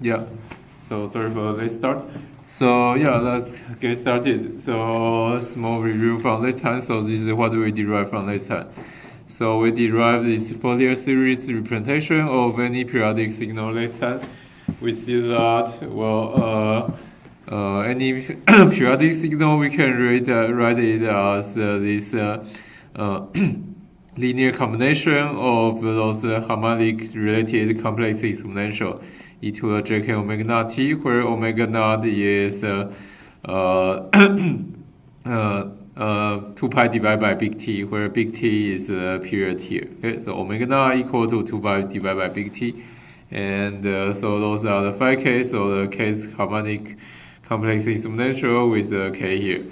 Yeah. So sorry for the late start. So yeah, let's get started. So small review from last time. So this is what we derived from last time. So we derived this Fourier series representation of any periodic signal last time. We see that any periodic signal we can write it as this linear combination of those harmonic related complex exponential e to the jk omega naught t, where omega naught is 2 pi divided by big T, where big T is the period here. Okay, so omega naught equal to 2 pi divided by big T. And so those are the 5 Ks, so the K is harmonic complex exponential with a K here.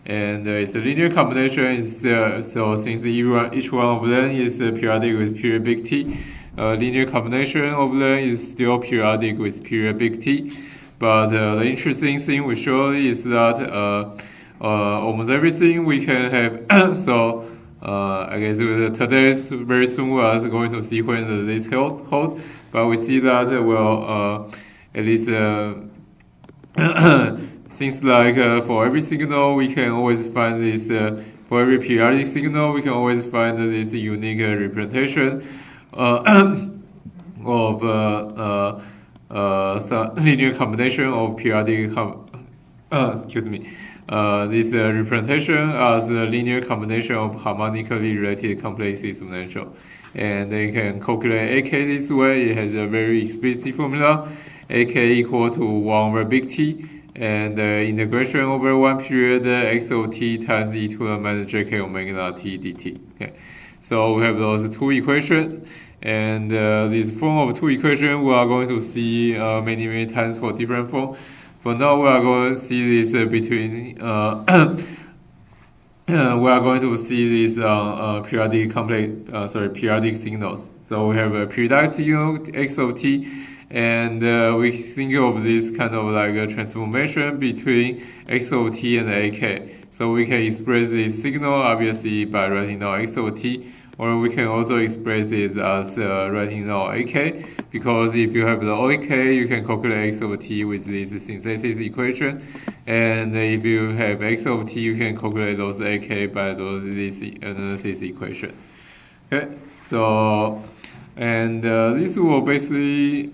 And it's a linear combination. So since each one of them is periodic with period big T, linear combination of them is still periodic with period big T. But the interesting thing we show is that almost everything we can have. So I guess today very soon we are going to see when this hold. But we see that at least. Things like for every signal, we can always find this. For every periodic signal, we can always find this unique representation of some linear combination of periodic. This representation as a linear combination of harmonically related complex exponential, and they can calculate AK this way. It has a very explicit formula: AK equal to 1 over big T. And integration over one period xot times e to the minus jk omega naught t dt. Okay, so we have those two equations, and this form of two equations we are going to see many times for different forms. For now, we are going to see this between. We are going to see these periodic signals. So we have a periodic signal xot. And we think of this kind of like a transformation between xot and ak. So we can express this signal obviously by writing down xot, or we can also express it as writing down ak, because if you have the ak, you can calculate xot with this synthesis equation, and if you have xot, you can calculate those ak by this analysis equation. Okay, so and this will basically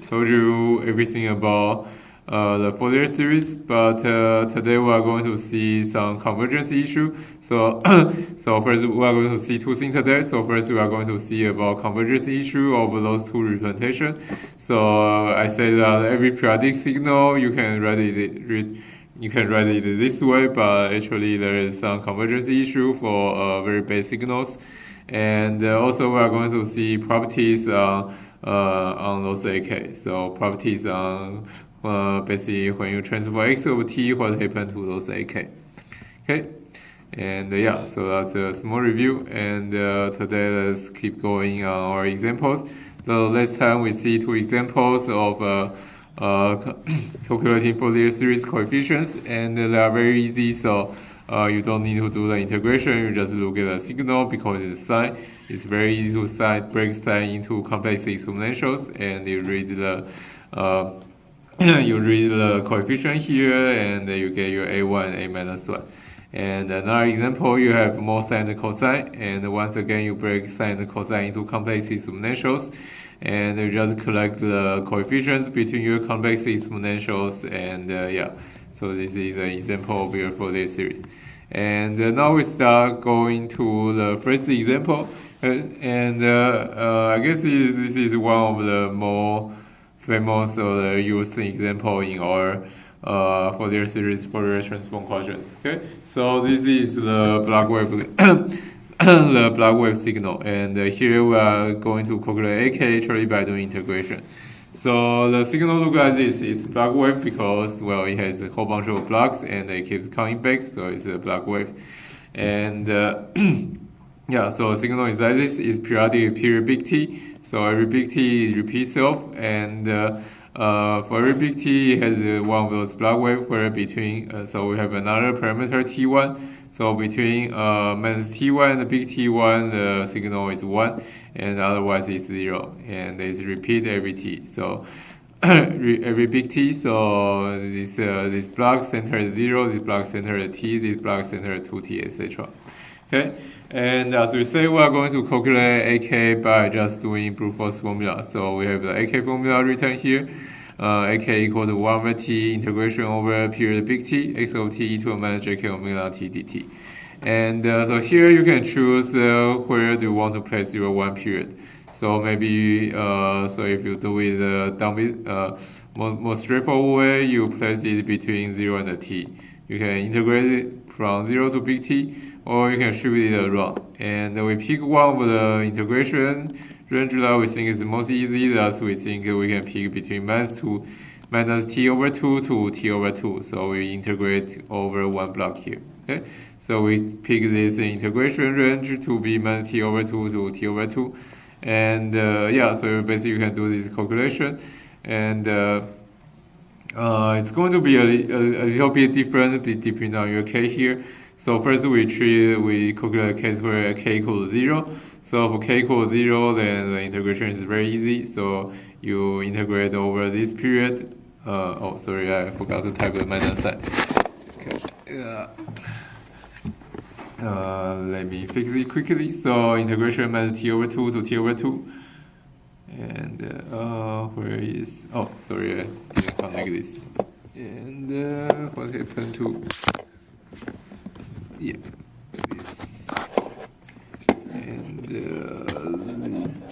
told you everything about the Fourier series, but today we are going to see some convergence issue. So, first we are going to see two things today. So first we are going to see about convergence issue of those two representations. So I say that every periodic signal you can write it this way, but actually there is some convergence issue for very base signals, and also we are going to see properties on those AK. So properties on basically when you transfer x over t, what happens to those AK. Okay, and yeah, so that's a small review. And today let's keep going on our examples. So last time we see two examples of calculating Fourier series coefficients, and they are very easy. So you don't need to do the integration. You just look at the signal because it's sign. It's very easy to break sign into complex exponentials, and you read the coefficient here, and you get your a1 and a minus 1. And another example, you have more sine and cosine, and once again you break sine and cosine into complex exponentials, and you just collect the coefficients between your complex exponentials, and yeah. So this is an example of your Fourier series. And now we start going to the first example. And I guess this is one of the more famous or used example in our Fourier series Fourier transform quadrant. Okay, so this is the block wave, the block wave signal, and here we are going to calculate AK actually by doing integration. So the signal looks like this. It's a block wave because, well, it has a whole bunch of blocks and it keeps coming back, so it's a block wave. And yeah, so the signal is like this. It's periodic period big T. So every big T repeats itself, and for every big T, it has one of those block waves where between, so we have another parameter T1. So between minus T1 and the big T1, the signal is 1, and otherwise it's 0, and it's repeat every T. So every big T. So this block center at 0, this block center at T, this block center at 2T, etc. Okay, and as we say, we are going to calculate AK by just doing brute force formula. So we have the AK formula written here. AK equal to 1 over T integration over period big T, x of T e to the minus JK omega T dt. And so here you can choose where do you want to place your 1 period. So maybe, so if you do it more straightforward way, you place it between 0 and T. You can integrate it from 0 to big T, or you can shift it around. And we pick one of the integration range that we think is most easy. That we think we can pick between minus T over 2 to T over 2. So we integrate over one block here. Okay, so we pick this integration range to be minus T over 2 to T over 2. And yeah, so basically you can do this calculation, and it's going to be a little bit different depending on your K here. So first we calculate a case where K equals 0. So for K equals 0, then the integration is very easy. So you integrate over this period. Oh, sorry, I forgot to type the minus sign. Okay. Let me fix it quickly. So integration minus T over 2 to T over 2. And where is... Oh, sorry, I didn't connect this. And what happened to... Yeah, this. And this.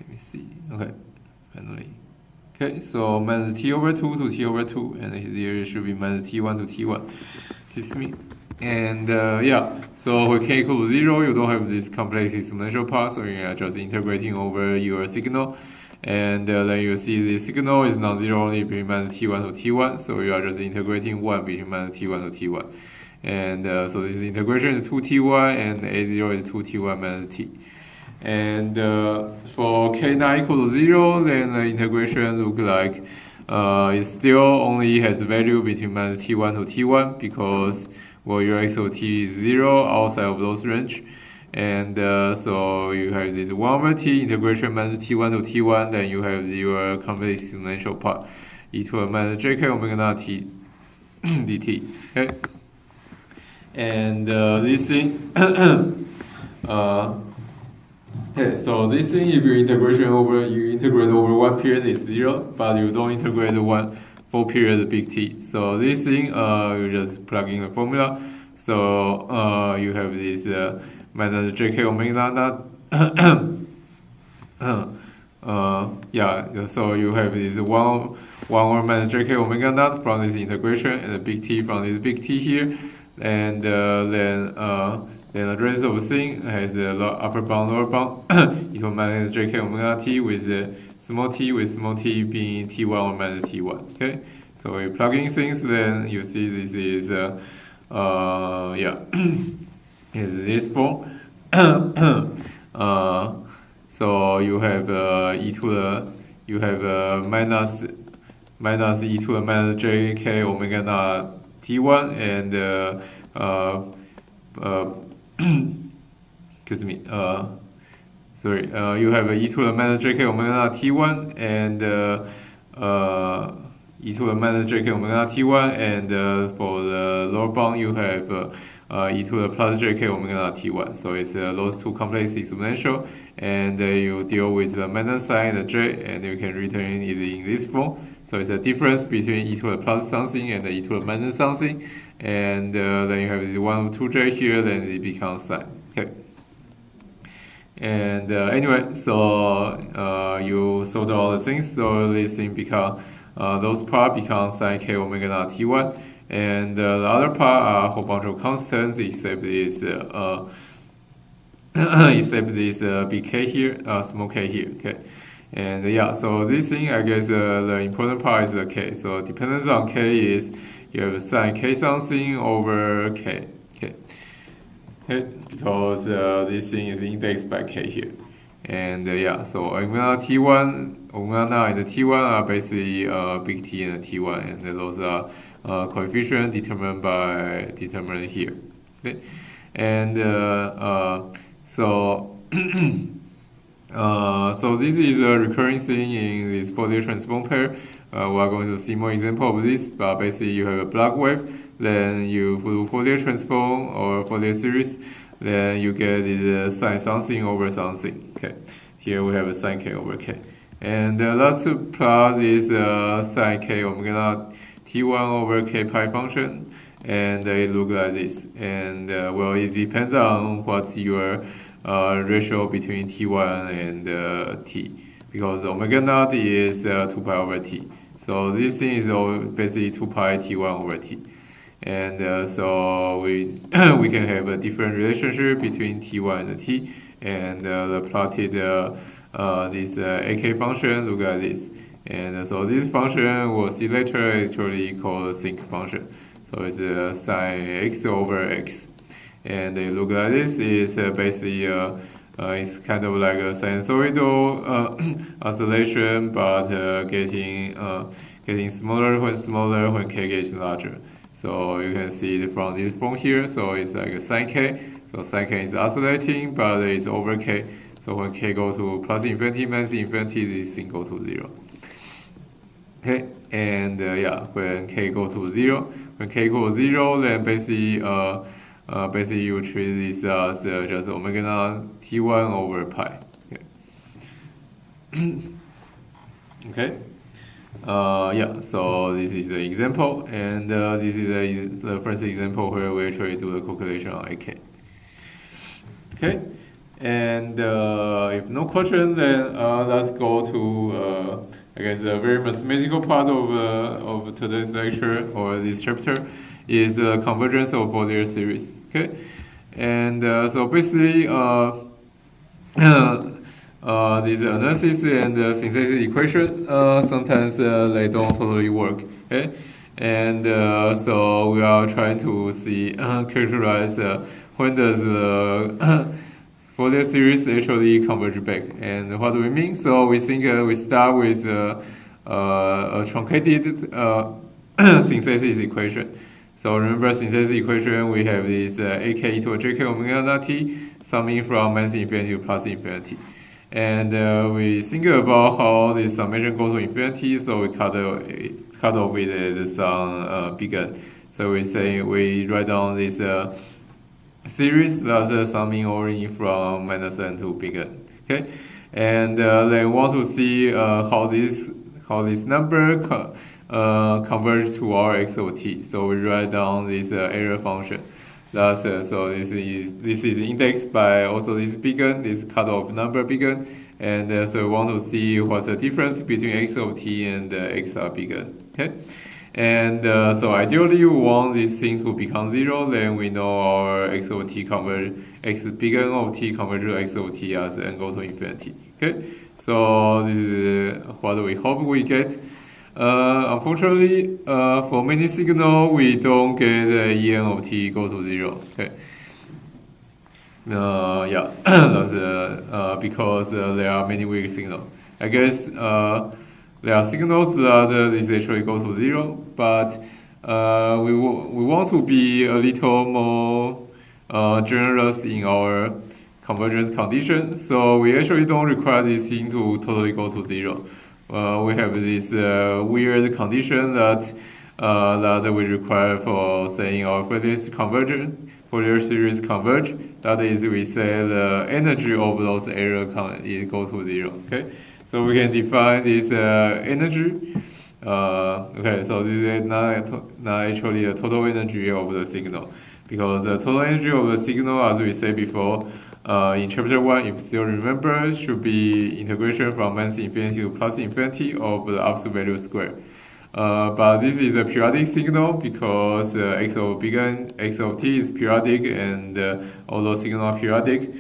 Let me see. Okay, finally. Okay, so minus T over 2 to T over 2, and here it should be minus T1 to T1. Kiss me. And yeah, so for K equals 0, you don't have this complex exponential part, so you are just integrating over your signal. And then you see the signal is non-zero only between minus T1 to T1, so you are just integrating 1 between minus T1 to T1. And so this integration is 2T1, and A0 is 2T1 minus T. And for K not equal to 0, then the integration look like it still only has value between minus T1 to T1, because well, your x of T is 0 outside of those range. And so you have this 1 over T integration minus T1 to T1, then you have your complex exponential part e to the minus JK omega naught T dt. Okay, and this thing okay, so this thing, if you integrate over 1 period, is 0, but you don't integrate one full period big T. So this thing, you just plug in the formula. So you have this minus JK omega naught. Yeah, so you have this 1 over minus JK omega naught from this integration, and the big T from this big T here. And then the rest of the thing has the upper bound, lower bound, equal minus JK omega T with small t being T1 or minus T1. Okay, so we plug in things, then you see this is yeah, is this form. So you have minus e to the minus JK omega naught T1, and excuse me, sorry, you have e to the minus JK omega naught T1, and e to the minus JK omega naught T1, and for the lower bound you have e to the plus JK omega naught T1. So it's those two complex exponential, and you deal with the minus sign and the J, and you can return it in this form. So it's a difference between e to the plus something and e to the minus something, and then you have this 1 over 2J here, then it becomes sign. Okay. And anyway, so you sort all the things, so this thing become those part become sine K omega naught T1, and the other part are a whole bunch of constants except this big K here, small k here. Okay. And yeah, so this thing, I guess the important part is the K. So dependence on K is you have sine K something over K. Okay. Okay, because this thing is indexed by K here. And yeah, so omega T1, omega naught and T1 are basically big T and T1, and those are coefficients determined here. Okay, and so so this is a recurring thing in this Fourier transform pair. We are going to see more example of this, but basically you have a block wave, then you do Fourier transform or Fourier series, then you get this sine something over something. Okay, here we have a sine k over k. And let's plot this sine k omega t1 over k pi function, and it looks like this. And well, it depends on what's your ratio between t1 and t, because omega naught is 2 pi over t. So this thing is basically 2 pi t1 over t. And so we we can have a different relationship between t1 and t, and the plotted this ak function look like this. And so this function we'll see later actually called sinc function. So it's sine x over x, and it look like this. Is basically it's kind of like a sinusoidal oscillation, but getting smaller when k gets larger. So you can see it from this form here. So it's like a sine k. So sine k is oscillating, but it's over k. So when k goes to plus infinity, minus infinity, this thing go to 0. Okay, and yeah, when k go to 0, when k goes 0, then basically you treat this as just omega naught t1 over pi. Okay. Okay. Yeah, so this is the example, and this is the first example where we actually do the calculation on AK. Okay, and if no question, then let's go to I guess the very mathematical part of today's lecture or this chapter is the convergence of Fourier series. Okay, and so basically this analysis and synthesis equation sometimes they don't totally work. Okay, and so we are trying to see characterize when does the Fourier series actually converge back, and what do we mean? So we think we start with a truncated synthesis equation. So remember synthesis equation, we have this ak e to jk omega naught t summing from minus infinity to plus infinity. And we think about how the summation goes to infinity, so we cut off with some big N. So we write down this series that's summing only from minus N to big N. Okay, and then want to see how this number converge to our x of t. So we write down this error function. That's so this is indexed by also this big N, this cutoff number big N, and so we want to see what's the difference between x of t and x big N. Okay, and so ideally we want this thing to become 0. Then we know our x of t converge x big N of t converge to x of t as n goes to infinity. Okay, so this is what we hope we get. Unfortunately, for many signal, we don't get En of t equal to 0. Okay. Yeah, that's because there are many weak signals. I guess there are signals that is actually equal to 0, but we want to be a little more generous in our convergence condition. So we actually don't require this thing to totally go to 0. We have this weird condition that we require for saying our Fourier series converge. That is, we say the energy of those errors equal to 0. Okay, so we can define this energy. Okay, so this is not actually the total energy of the signal, because the total energy of the signal, as we said before, in chapter 1, if you still remember, should be integration from minus infinity to plus infinity of the absolute value square. But this is a periodic signal because x of big N, x of t is periodic, and all those signals are periodic.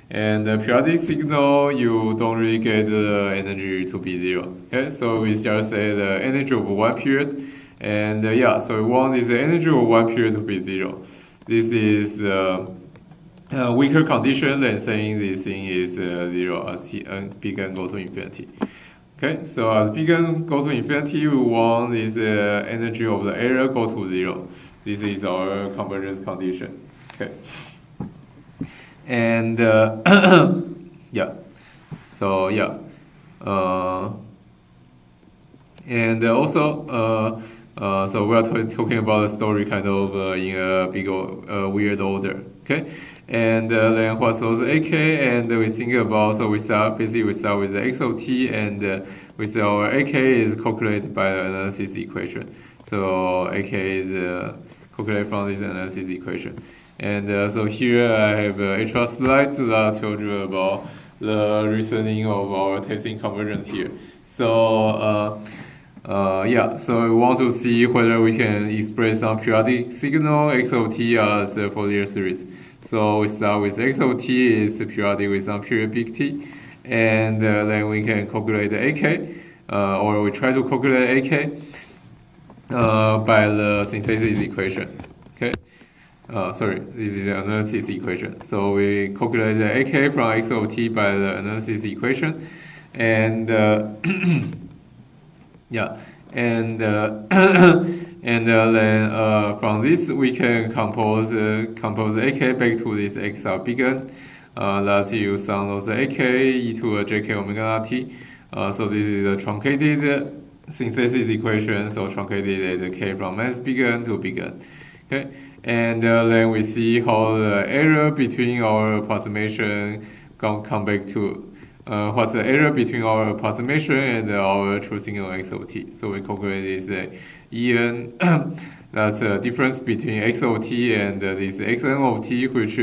And the periodic signal, you don't really get the energy to be 0. Okay, so we just say the energy of one period, and yeah, so we want this energy of one period to be 0. This is weaker condition than saying this thing is 0 as big N goes to infinity. Okay, so as big N goes to infinity, we want this energy of the error go to 0. This is our convergence condition. Okay. And yeah. So yeah. And also, so we are talking about the story kind of in a big weird order, okay? And then what's also AK, and we think about, so we start with the XOT, and with our AK is calculated by the analysis equation. So AK is calculated from this analysis equation. And so here I have an extra slide that tells you about the reasoning of our testing convergence here. So yeah, so we want to see whether we can express some periodic signal XOT as a Fourier series. So we start with XOT is periodic with some period big T, and then we can calculate the AK, or we try to calculate AK by the synthesis equation. Okay. Sorry, this is the analysis equation. So we calculate the AK from XOT by the analysis equation, and yeah, and then from this we can compose AK back to this XR biggen. That use some of the AK e to a JK omega t. So this is a truncated synthesis equation. So truncated the K from mass biggen to biggen. Okay. And then we see how the error between our approximation come back to what's the error between our approximation and our true signal XOT. So we calculate this EN, that's the difference between XOT and this XN of T, which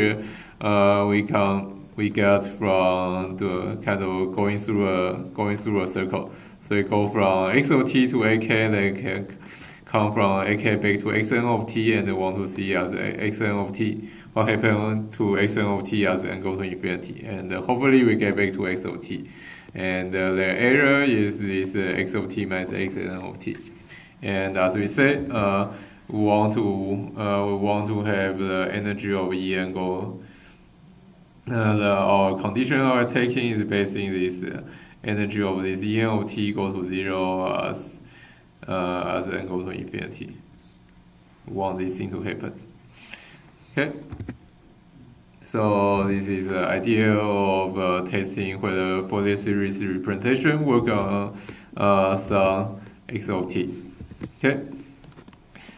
we get from the kind of going through a circle. So we go from XOT to AK, then can come from AK back to XN of T, and want to see as XN of T what happened to XN of T as n goes to infinity, and hopefully we get back to XOT, and the error is this XOT minus XN of T. And as we say, we want to have the energy of EN go. Our condition we are taking is based in this energy of this EN of T goes to 0 as n goes to infinity. We want this thing to happen. Okay. So this is the idea of testing whether Fourier series representation work on some XOT. Okay.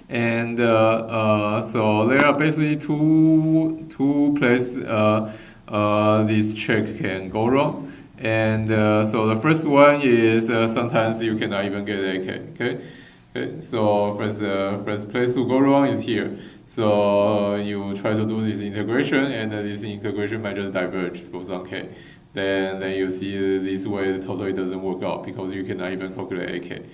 And so there are basically two places this check can go wrong. And so the first one is sometimes you cannot even get AK. Okay. So first place to go wrong is here. So you try to do this integration, and this integration might just diverge for some K. Then you see this way the totally doesn't work out because you cannot even calculate AK.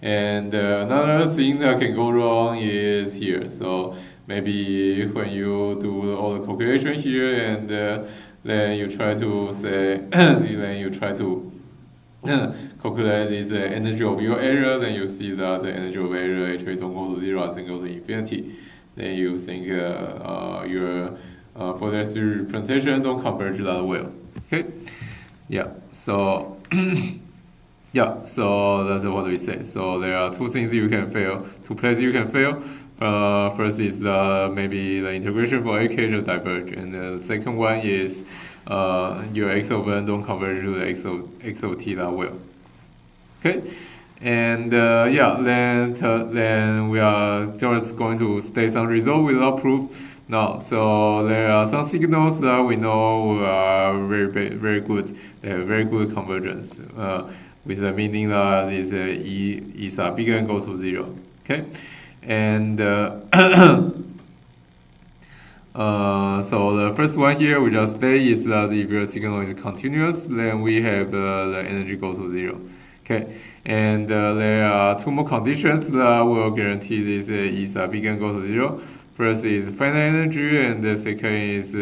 And another thing that can go wrong is here. So maybe when you do all the calculation here, and then you try to say, then you try to calculate this energy of your error, then you see that the energy of error actually don't go to 0 and go to infinity. Then you think your Fourier series representation don't converge that well. Okay, yeah. So yeah. So that's what we say. So there are two things you can fail, two places you can fail. First is maybe the integration for AK just diverge, and the second one is your X over N don't converge to the XOT that well. Okay. And yeah, then we are just going to state some result without proof now. So there are some signals that we know are very good. They have very good convergence, with the meaning that this E is bigger and goes to 0. Okay, and so the first one here we just state is that if your signal is continuous, then we have the energy goes to 0. Okay, and there are two more conditions that will guarantee this is bigger and goes to 0. First is finite energy, and the second is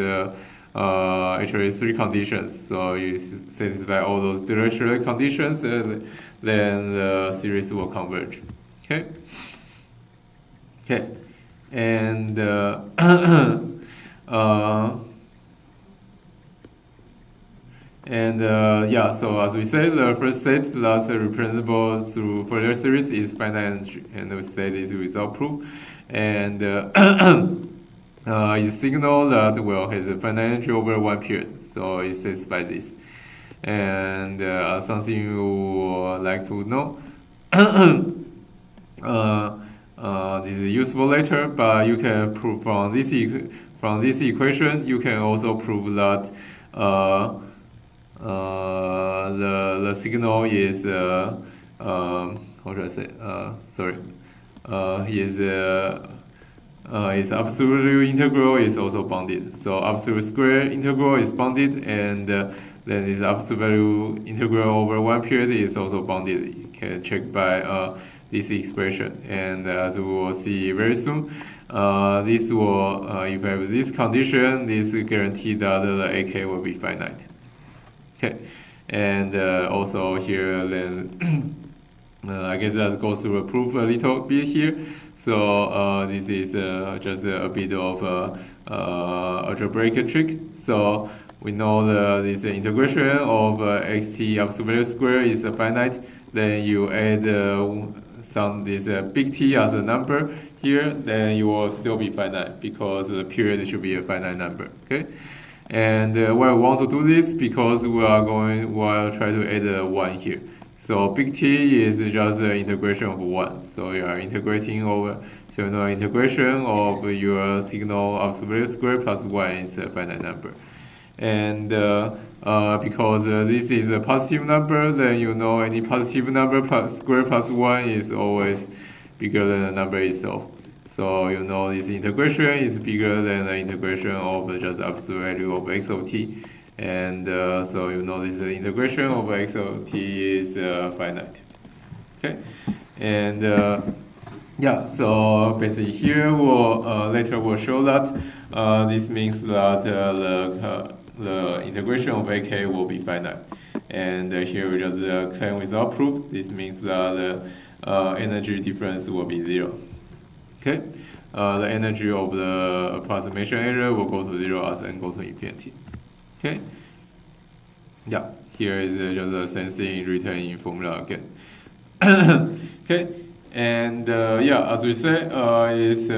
actually three conditions. So you satisfy all those directional conditions, and then the series will converge. Okay. Okay, and yeah, so as we said, the first set that's representable through Fourier series is finite energy, and we say this without proof. And is a signal that has a finite energy over one period. So it satisfies this. And something you would like to know. This is useful later, but you can prove from this equation. You can also prove that the signal is how should I say? Is absolute integral is also bounded. So absolute square integral is bounded, and then this absolute value integral over one period is also bounded. You can check by this expression, and as we will see very soon, this will if you have this condition, this guarantee that the AK will be finite. Okay, and also here then. I guess that goes through a proof a little bit here. So this is just a bit of algebraic trick. So we know this integration of xt absolute value square is finite. Then you add this big T as a number here, then you will still be finite because the period should be a finite number. Okay. And why we want to do this, because we are try to add a 1 here. So big T is just the integration of 1. So you are integrating over, so integration of your signal absolute value square plus 1 is a finite number. And because this is a positive number, then any positive number plus square plus 1 is always bigger than the number itself. So this integration is bigger than the integration of just absolute value of x of t. And so this integration of x of t is finite. Okay, and yeah, so basically here later we'll show that this means that the integration of AK will be finite. And here we just claim without proof. This means that the energy difference will be 0. Okay, the energy of the approximation area will go to 0 as n go to infinity. Okay, yeah, here is just the same thing written in formula again. Okay, and yeah, as we say, it's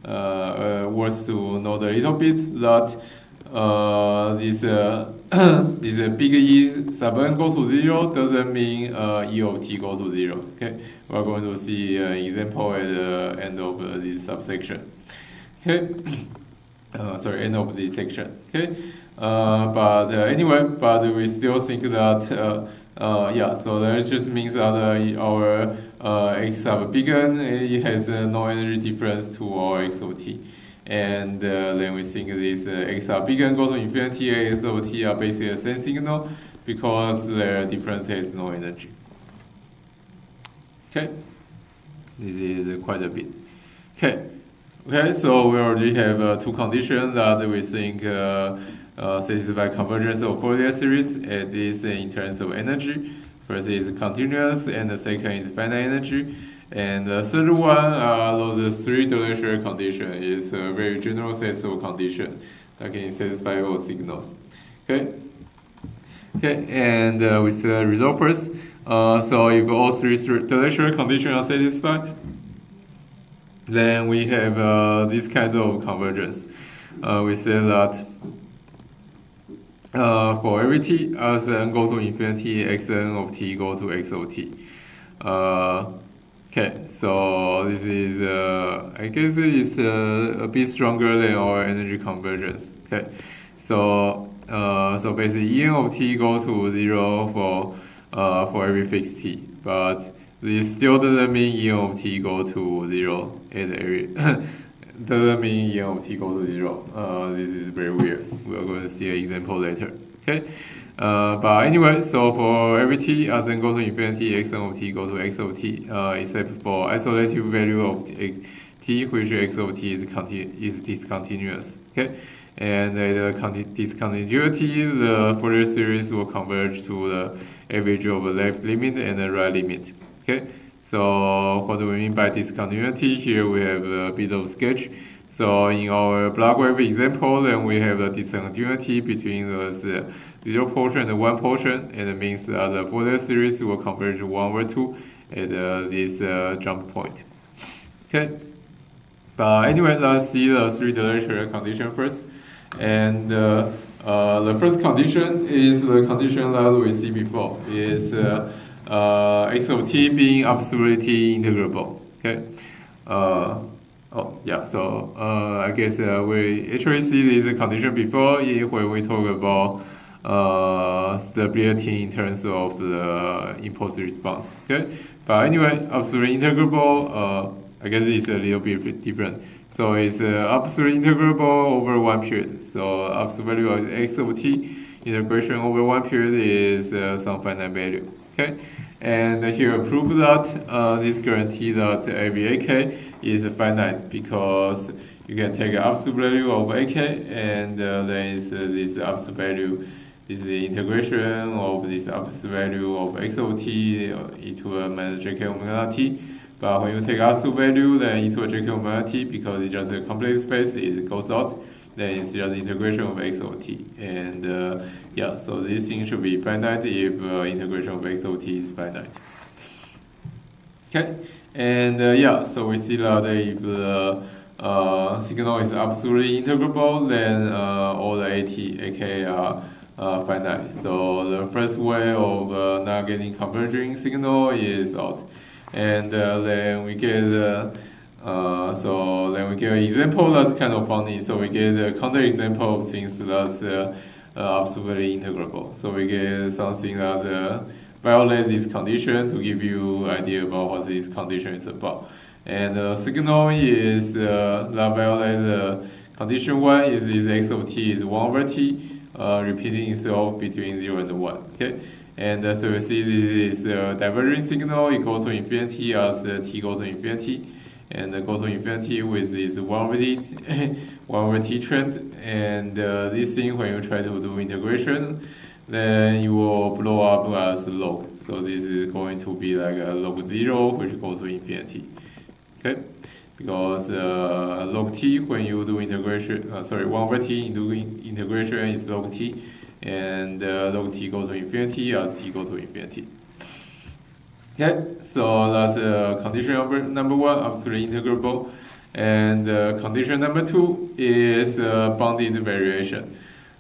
worth to note a little bit that this big E sub n goes to 0 doesn't mean E of t goes to 0. Okay, we're going to see an example at the end of this subsection. Okay, sorry, end of this section. Okay. But anyway, we still think that yeah, so that just means that our x sub big N, it has no energy difference to our x of t, and then we think this x sub big N go to infinity, x of t are basically the same signal because their difference has no energy. Okay, this is quite a bit. Okay, so we already have two conditions that we think satisfy convergence of Fourier series, at least in terms of energy. First is continuous, and the second is finite energy. And the third one, those three Dirichlet conditions, is a very general set of conditions that can satisfy all signals. Okay, and we see the result first. So if all three Dirichlet conditions are satisfied, then we have this kind of convergence. We say that for every t as n go to infinity, xn of t go to x of t. Okay, so this is I guess it's a bit stronger than our energy convergence. Okay, so basically En of t go to 0 for every fixed t, but this still doesn't mean En of t go to 0 at every doesn't mean En of t go to 0. This is very weird. We are going to see an example later. Okay, but anyway, so for every t as n go to infinity, xn of t go to x of t, except for isolated value of t, which x of t is discontinuous. Okay, and the discontinuity, the Fourier series will converge to the average of the left limit and the right limit. Okay. So what do we mean by discontinuity? Here we have a bit of sketch. So in our block wave example, then we have a discontinuity between the 0 portion and the 1 portion, and it means that the Fourier series will converge 1 over 2 at this jump point. Okay. But anyway, let's see the three delicious condition first. And the first condition is the condition that we see before, is x of t being absolutely integrable. Okay. Oh yeah. So I guess we actually see this condition before when we talk about stability in terms of the impulse response. Okay. But anyway, absolutely integrable. I guess it's a little bit different. So it's absolutely integrable over one period. So absolute value of x of t integration over one period is some finite value. Okay, and here prove that this guarantee that AVAK is finite because you can take absolute value of AK and then it's this absolute value is the integration of this absolute value of x of t e to a minus jk omega t. But when you take absolute value, then e to a jk omega t, because it's just a complex space, it goes out. Then it's just integration of x of t. And yeah, so this thing should be finite if integration of x of t is finite. Okay, and yeah, so we see that if the signal is absolutely integrable, then all the AK are finite. So the first way of not getting converging signal is out. And then we get so then we get an example that's kind of funny. So we get a counter example of things that's absolutely integrable. So we get something that violates this condition to give you idea about what this condition is about. And signal is that violates condition 1 is this x of t is 1 over t, repeating itself between 0 and 1. Okay. And so you see this is a diverging signal equal to infinity as t goes to infinity, and go to infinity with this 1 over t trend. And this thing, when you try to do integration, then you will blow up as log. So this is going to be like a log 0, which goes to infinity. Okay, because log t when you do integration, 1 over t into integration is log t. And log t goes to infinity as t goes to infinity. Okay, so that's condition number 1, absolutely integrable. And condition number 2 is bounded variation.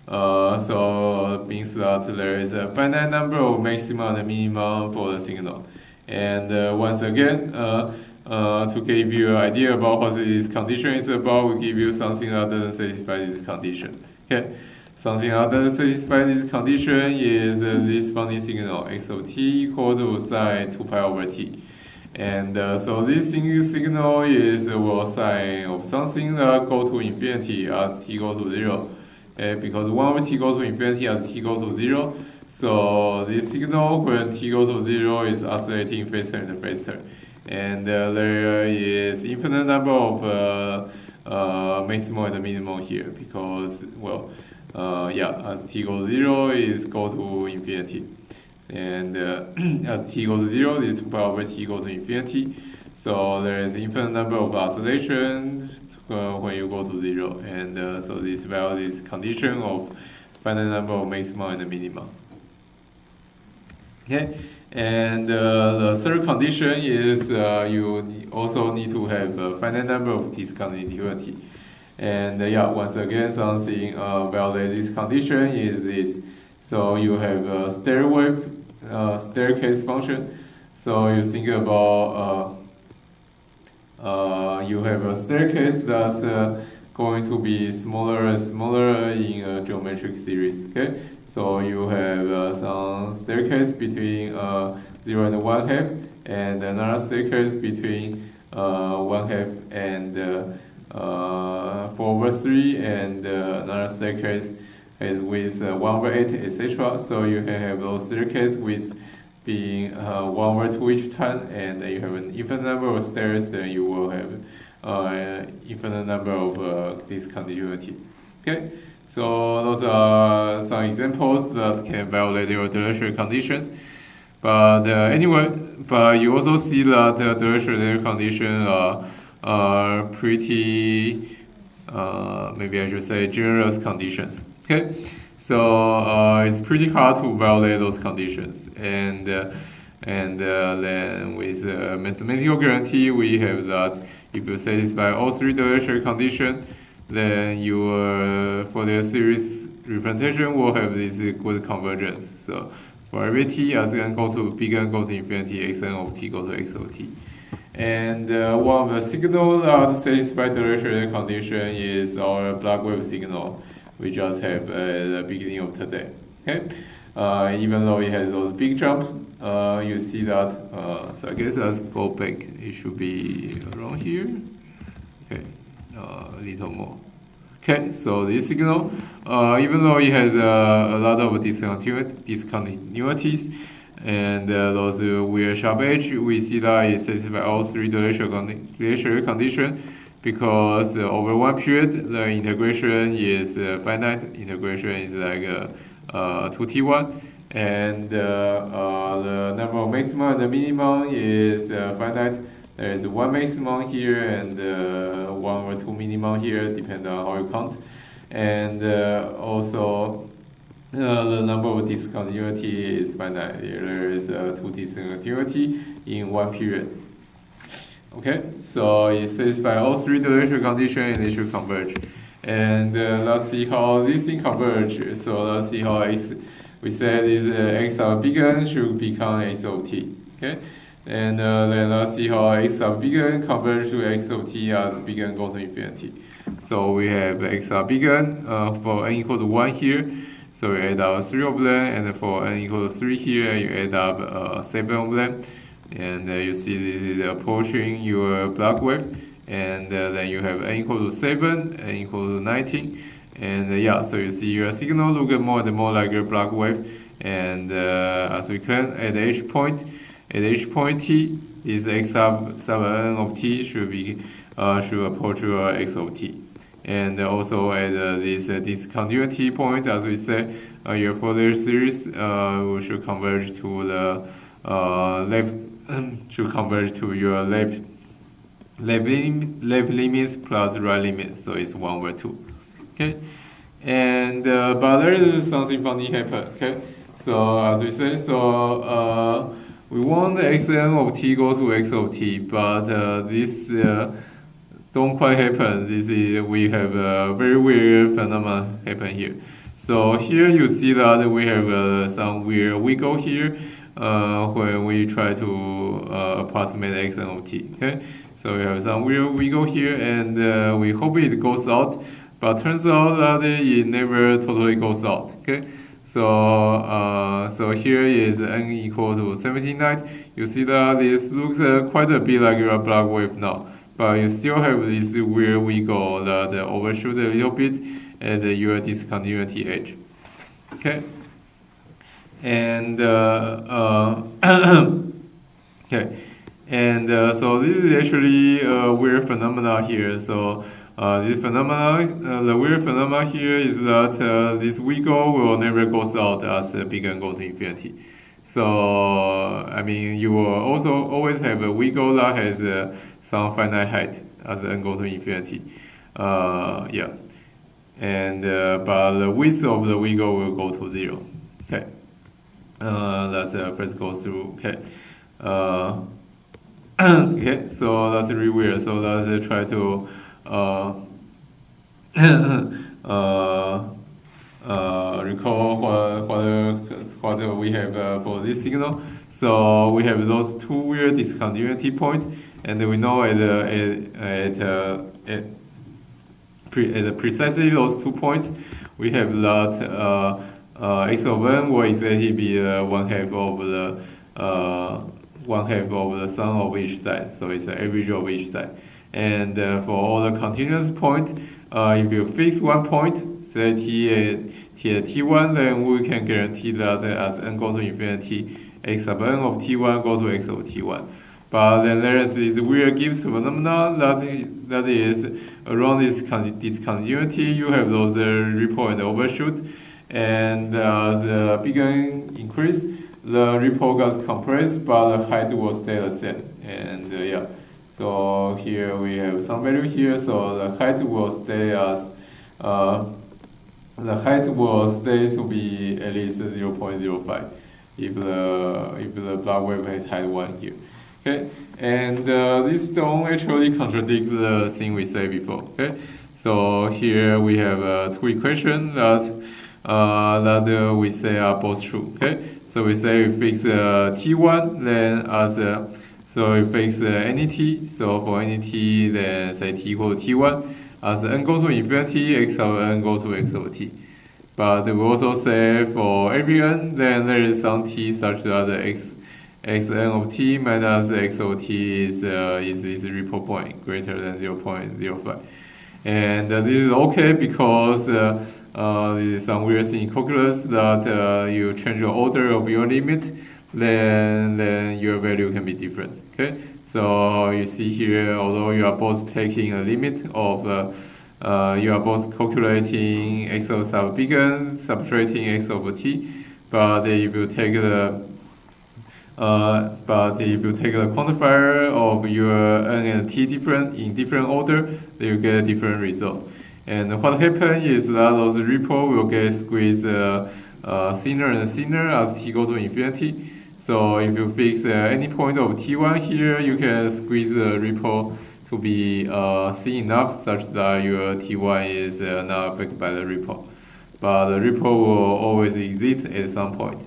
So it means that there is a finite number of maximum and minimum for the signal. And once again, to give you an idea about what this condition is about, we give you something that doesn't satisfy this condition. Okay. Something that doesn't satisfy this condition is this funny signal x of t equal to sine 2 pi over t. And so this signal is sine of something that goes to infinity as t goes to 0. Because 1 over t goes to infinity as t goes to 0. So this signal when t goes to 0 is oscillating faster and faster. And there is infinite number of maximum and minimum here because, well, yeah, as t goes to 0 is go to infinity, and as t goes to 0 is 2 pi over t goes to infinity. So there is infinite number of oscillations when you go to 0, and so this value is condition of finite number of maximum and minimum. Okay, and the third condition is you also need to have a finite number of discontinuity. And yeah, once again, something violate this condition is this. So you have a staircase function. So you think about you have a staircase that's going to be smaller and smaller in a geometric series. Okay, so you have some staircase between 0 and 1/2, and another staircase between 1/2 and 4/3, and another staircase is with 1/8, etc. So you can have those staircases with being 1/2 each time, and you have an infinite number of stairs, then you will have infinite number of discontinuity. Okay, so those are some examples that can violate your Dirichlet conditions. But anyway, but you also see that the Dirichlet conditions are pretty, maybe I should say, generous conditions. Okay, so it's pretty hard to violate those conditions, and then with mathematical guarantee, we have that If you satisfy all three differential conditions, then your Fourier series representation will have this good convergence. So for every t as n go to big N go to infinity, xn of t go to x of t. And one of the signal that satisfy the differential condition is our black wave signal we just have at the beginning of today. Okay, even though it has those big jumps, you see that. So I guess let's go back. It should be around here. Okay, a little more. Okay, so this signal, even though it has a lot of discontinuities and those weird sharp edge, we see that it satisfies all three differential conditions because over one period the integration is finite. Integration is like 2t1, and the number of maximum and the minimum is finite. There is one maximum here and one or two minimum here, depending on how you count. And also, the number of discontinuity is finite. There is two discontinuity in one period. Okay, so it satisfies all three differential conditions and it should converge. And let's see how this thing converge. So let's see how x, we said is x of big N should become x of t. Okay. And then let's see how x of big N converge to x of t as big N goes to infinity. So we have x of big N for n equal to 1 here. So you add up 3 of them, and for n equal to 3 here, you add up 7 of them. And you see this is approaching your black wave. And then you have n equal to 7, n equal to 19. And yeah, so you see your signal look more and more like a black wave. And as we can, at each point t, this x sub n of t should approach your x of t, and also at this discontinuity point, as we say, your Fourier series should converge to the your left limits plus right limit, so it's 1 over 2. Okay, and but there is something funny happen. Okay, so as we say, so we want the xn of t go to x of t, but this don't quite happen. This is, we have a very weird phenomenon happen here. So here you see that we have some weird wiggle here when we try to approximate xn of t. Okay, so we have some weird wiggle here, and we hope it goes out, but turns out that it never totally goes out. Okay. So here is n equal to 79. You see that this looks quite a bit like your black wave now, but you still have this weird wiggle that overshoot a little bit at your discontinuity edge. Okay, and okay, and so this is actually a weird phenomena here. So this phenomena, the weird phenomena here is that this wiggle will never goes out as big N go to infinity. So I mean, you will also always have a wiggle that has some finite height as n go to infinity. Yeah, and but the width of the wiggle will go to 0. Okay, let's first go through. Okay. Okay, so that's really weird. So let's try to recall what we have for this signal. So we have those two weird discontinuity points, and we know at precisely those 2 points, we have that x of n will exactly be one half of the sum of each side. So it's the average of each side. And for all the continuous points, if you fix one point, say t at t1, then we can guarantee that as n goes to infinity, x sub n of t1 goes to x of t1. But then there is this weird Gibbs phenomena that is around this discontinuity. You have those ripple and overshoot, and the big N increase, the ripple gets compressed, but the height will stay the same. And yeah, so here we have some value here, so the height will stay as to be at least 0.05 if the black wave has height 1 here. Okay, and this don't actually contradict the thing we said before. Okay, so here we have two equations that we say are both true. Okay, so we say we fix t1, then so we fix any t. So for any t, then say t equal to t1. As n goes to infinity, x of n goes to x over t. But we also say for every n, then there is some t such that xn of t minus x of t is repo point greater than 0.05. And this is okay because this is some weird thing in calculus that you change the order of your limit, then your value can be different. Okay, so you see here, although you are both taking a limit of you are both calculating x of sub big N, subtracting x over t, but if you take the quantifier of your n and t in different order, then you get a different result. And what happens is that those ripple will get squeezed thinner and thinner as t goes to infinity. So if you fix any point of t1 here, you can squeeze the ripple to be thin enough such that your t1 is not affected by the ripple. But the ripple will always exist at some point.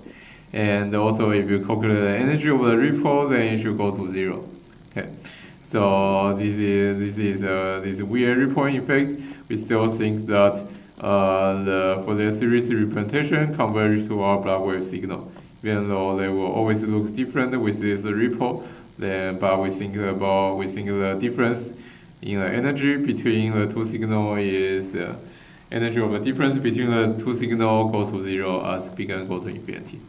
And also, if you calculate the energy of the ripple, then it should go to 0. Okay, so this is weird ripple effect. We still think that for the series representation converge to our block wave signal, even though they will always look different with this ripple. But we think the difference in the energy between the two signals is energy of the difference between the two signals goes to 0 as big N go to infinity.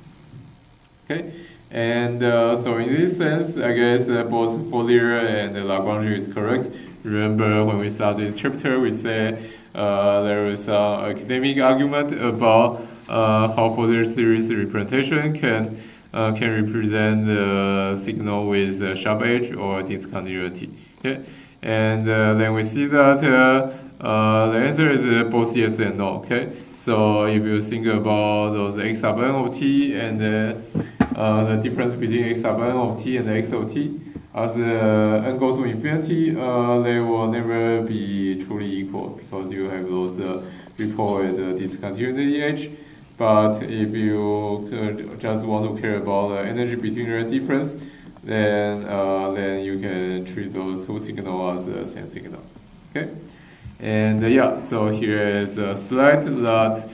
Okay, and so in this sense, I guess both Fourier and Lagrange is correct. Remember when we started this chapter, we said there is some academic argument about how Fourier series representation can represent the signal with sharp edge or discontinuity. Okay, and then we see that the answer is both yes and no. Okay, so if you think about those x sub n of t and the difference between x sub n of t and x of t, as n goes to infinity, they will never be truly equal because you have those ripple at the discontinuity edge. But if you just want to care about the energy between the difference, then you can treat those two signals as the same signal. Okay, and yeah, so here is a slide that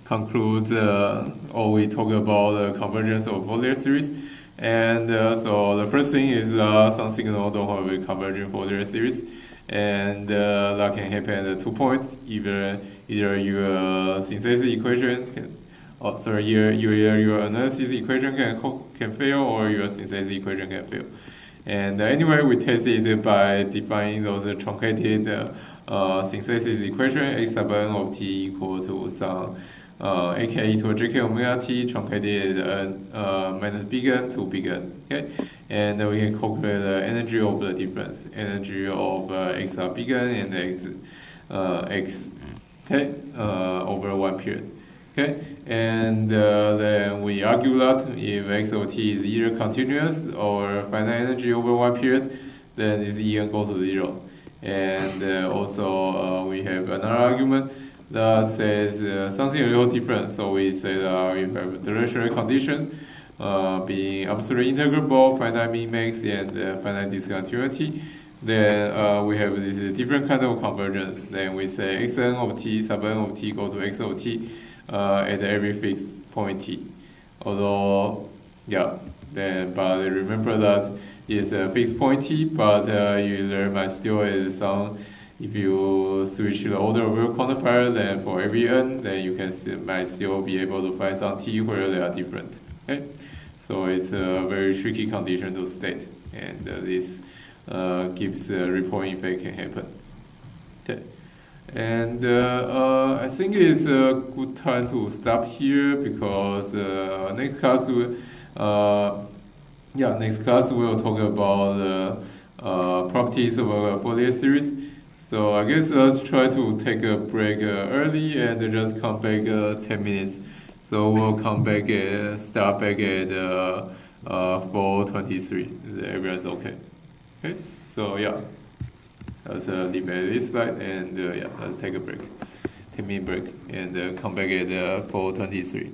concludes or we talk about the convergence of Fourier series. And so the first thing is some signal don't have a convergent Fourier series. And that can happen at 2 points. Either your synthesis equation can, your analysis equation can fail, or your synthesis equation can fail. And anyway, we test it by defining those truncated synthesis equation x sub n of t equal to some ak e to jk omega t truncated minus big N to big N. Okay, and we can calculate the energy of the difference, energy of x sub big N and x okay over one period. Okay, and then we argue that if x of t is either continuous or finite energy over one period, then this En goes to 0. And also we have another argument that says something a little different. So we say that we have directional conditions being absolutely integrable, finite min-max, and finite discontinuity. Then we have this different kind of convergence. Then we say xn of t sub n of t go to x of t at every fixed point t. Although, yeah, but remember that it's a fixed point t, but there might still is some. If you switch the order of your quantifier, then for every n, then you might still be able to find some t where they are different. Okay, so it's a very tricky condition to state, and this gives ripple effect can happen. Okay, and I think it's a good time to stop here because next class we'll talk about the properties of a Fourier series. So I guess let's try to take a break early and just come back 10 minutes So we'll come back at start back at 4:23. Everyone's okay. Okay. So yeah, let's leave at this slide and yeah, let's take a break, 10-minute break, and come back at 4:23.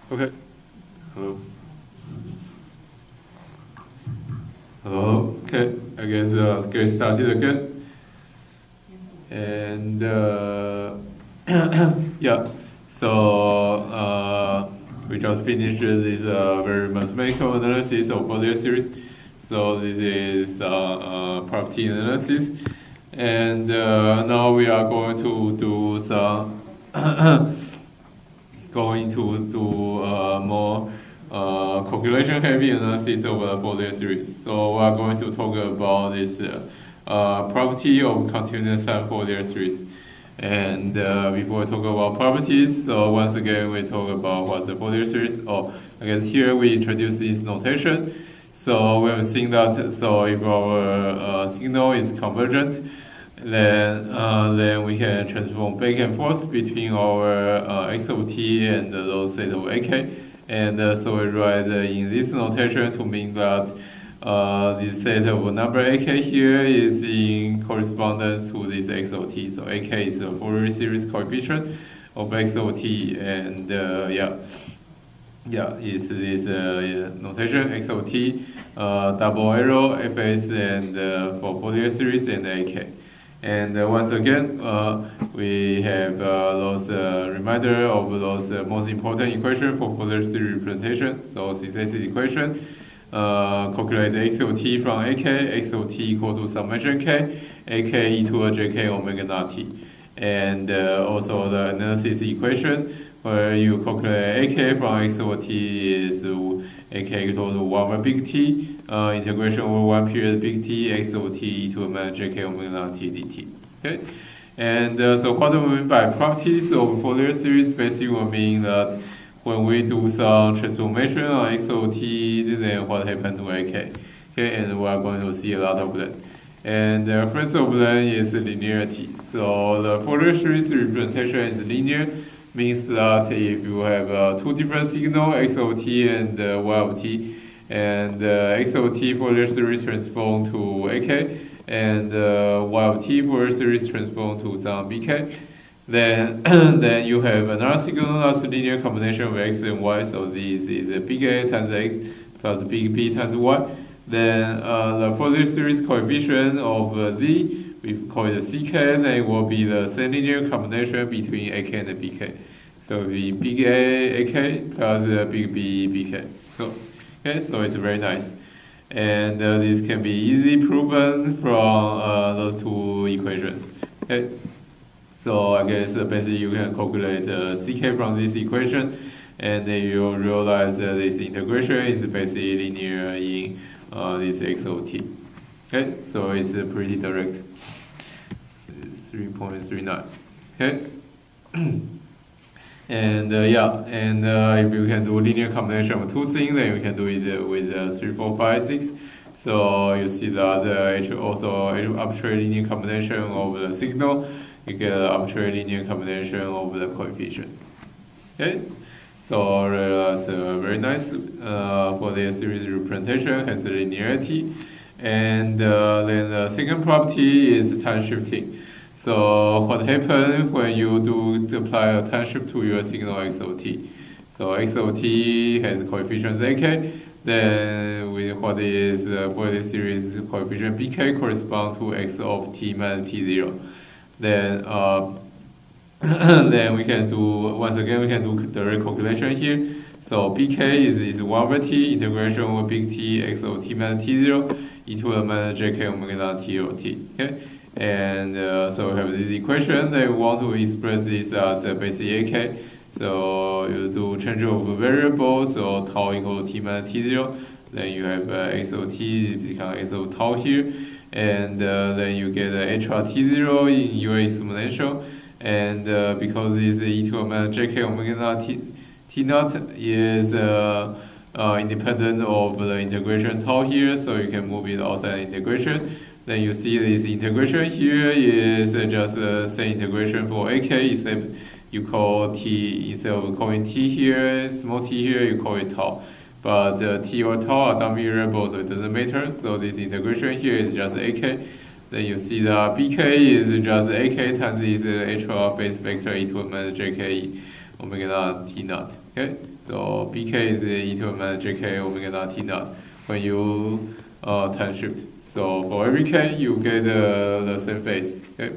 Okay. Hello. Hello. Okay. I guess let's get started again. And yeah. So we just finished this very mathematical analysis of Fourier series. So this is property analysis, and now we are going to do some more calculation heavy analysis of the Fourier series. So we are going to talk about this property of continuous time Fourier series. And before we talk about properties, so once again we talk about what's the Fourier series. Oh, I guess here we introduce this notation. So we have seen that. So if our signal is convergent, then we can transform back and forth between our x of t and the low set of ak. And so we write in this notation to mean that this set of number AK here is in correspondence to this XOT. So AK is the Fourier series coefficient of XOT, and is this notation XOT, double arrow Fs, and for Fourier series and AK. And once again, we have those reminder of those most important equation for Fourier series representation. So synthesis equation, calculate the XOT from AK, XOT equal to summation K, AK e to the JK omega naught T. And also the analysis equation, where you calculate AK from XOT is AK equal to 1 over big T, integration over 1 period big T, XOT e to the minus JK omega naught T dt. Okay? And so what do we mean by properties of Fourier series? Basically will mean that when we do some transformation on XOT, then what happened to AK? Okay, and we are going to see a lot of that. And first of them is linearity. So the Fourier series representation is linear, means that if you have two different signals, XOT and Y of t, and XOT Fourier series transform to AK, and Y of t Fourier series transform to some BK, then then you have another signal that's a linear combination of X and Y. So this is a big A times X plus big B times Y. Then the Fourier series coefficient of Z, we call it CK, then it will be the same linear combination between AK and BK. So it will be big A AK plus big B BK. So, okay, so it's very nice. And this can be easily proven from those two equations. Okay. So I guess basically you can calculate CK from this equation, and then you'll realize that this integration is basically linear in this XOT. Okay, so it's pretty direct. 3.39. Okay. And if you can do linear combination of two things, then you can do it with 3, 4, 5, 6. So you see that also arbitrary linear combination of the signal, you get an arbitrary linear combination of the coefficient. Okay, so that's very nice for the series representation, has linearity. And then the second property is time shifting. So what happens when you do apply a time shift to your signal XOT? So XOT has coefficients AK, then what is for the series coefficient BK correspond to X of t minus t0. Then then we can do, once again, we can do direct calculation here. So BK is 1 over t, integration over big T, X of t minus t0, e to the minus JK omega naught t over t. Okay? And so we have this equation that we want to express this as basically AK. So you do change of variables, so tau equal to t minus t0. Then you have x of t become x of tau here. And then you get HR t0 in your exponential. And because this e to the minus JK omega naught t naught is independent of the integration tau here, so you can move it outside integration. Then you see this integration here is just the same integration for AK, except you call t, instead of calling t here, small t here, you call it tau. But t or tau are dummy variables, so it doesn't matter. So this integration here is just AK. Then you see that BK is just AK times this HR phase vector e to the minus JK omega naught t naught. Okay, so BK is e to the minus JK omega naught t naught when you time shift. So for every k, you get the same phase. Okay,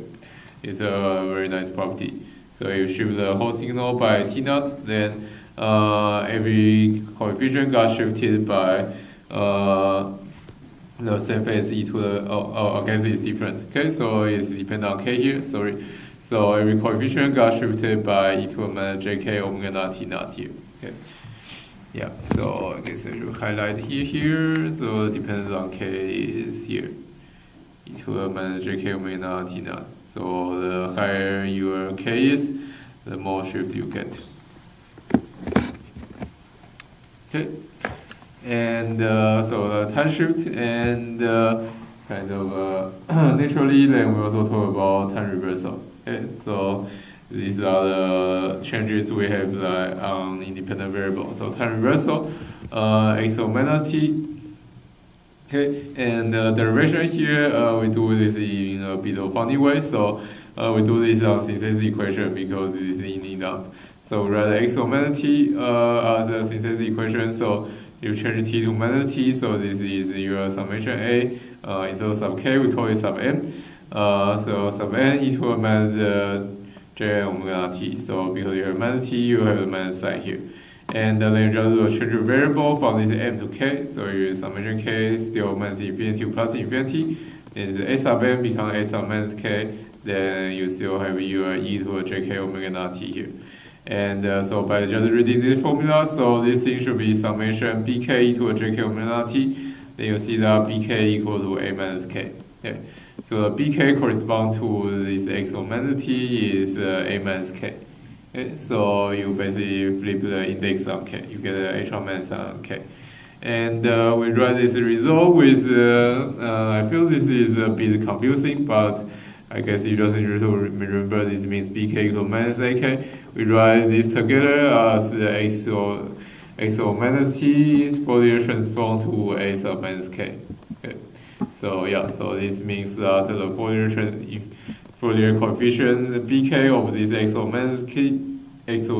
it's a very nice property. So you shift the whole signal by t naught, then every coefficient got shifted by the same phase e to the, I guess it's different. Okay, so it's depend on k here. Sorry. So every coefficient got shifted by e to the minus jk omega naught t naught here. Okay. Yeah, so I guess I should highlight here. So it depends on k is here. E to the minus jk omega naught t naught. So the higher your k is, the more shift you get. Okay. And so the time shift and kind of naturally, then we also talk about time reversal. Okay, so these are the changes we have on independent variable. So time reversal, x of minus t, Okay, and the derivation here, we do this in a bit of funny way. So we do this on synthesis equation because it is in enough. So we write x minus t as the synthesis equation. So you change t to minus t. So this is your summation a. Instead of sub k, we call it sub n. So sub n equal minus j omega t. So because you have minus t, you have the minus sign here. And then you just do a change of variable from this m to k. So your summation k still minus infinity to plus infinity. Then the a sub n becomes a sub minus k. Then you still have your e to a jk omega naught t here. And so by just reading this formula, so this thing should be summation bk e to a jk omega naught t. Then you see that bk equal to a minus k. Okay. So the bk corresponds to this x minus t is a minus k. Okay, so you basically flip the index on k, you get h minus on k. And we write this result with, I feel this is a bit confusing, but I guess you just need to remember this means bk equal minus ak. We write this together as xo minus t Fourier transform to a sub minus k. Okay. So yeah, so this means that the Fourier coefficient bk of this xo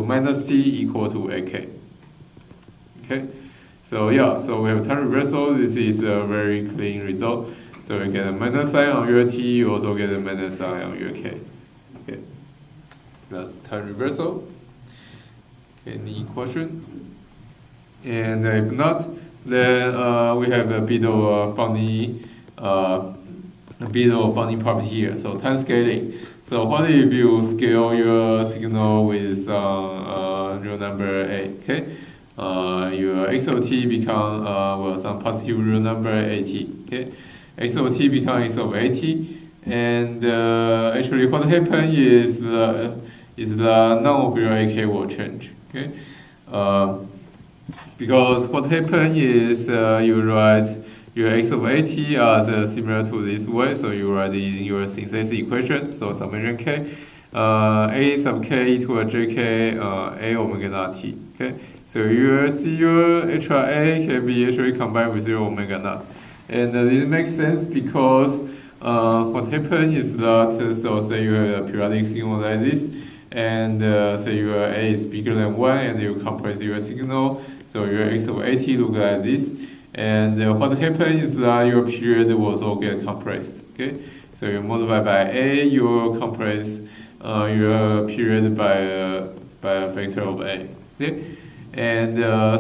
minus t equal to ak. Okay, so yeah, so we have time reversal. This is a very clean result. So you get a minus sign on your t, you also get a minus sign on your k. Okay, that's time reversal. Any question? And if not, then we have a bit of a funny part here. So time scaling. So what if you scale your signal with real number a? Okay, your xot become some positive real number at. Okay, xot become x of at, and actually what happens is the none of your ak will change. Okay, because what happens is you write your x of at as similar to this way, so you write in your synthesis equation, so summation k, a sub k to a jk a omega naught t. Okay, so you see your extra a can be actually combined with your omega naught, and this makes sense because what happens is that so say you have a periodic signal like this, and say your a is bigger than 1, and you compress your signal, so your x of at look like this. And what happens is that your period will also get compressed. Okay, so you multiply by a, you will compress your period by a factor of a. Okay, and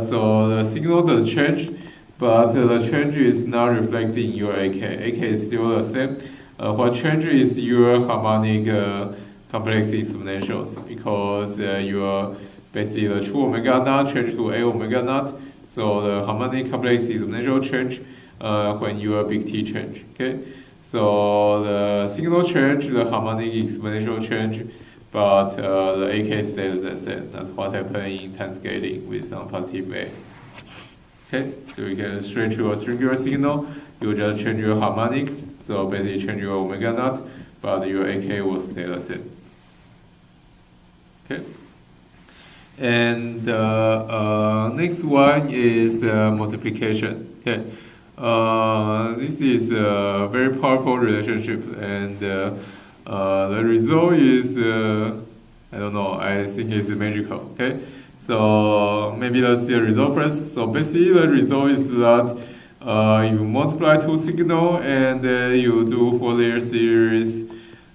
so the signal does change, but the change is not reflecting your ak. ak is still the same. What changes is your harmonic complex exponentials, because your basically the true omega naught change to a omega naught. So the harmonic complex exponential change when your big T change. Okay, so the signal change, the harmonic exponential change, but the AK stays the same. That's what happened in time scaling with some positive A. Okay, so you can stretch your string signal. You just change your harmonics. So basically change your omega naught, but your AK will stay the same. Okay. And next one is multiplication. Okay, this is a very powerful relationship, and the result is I don't know. I think it's magical. Okay, so maybe let's see the result first. So basically, the result is that you multiply two signals and you do Fourier series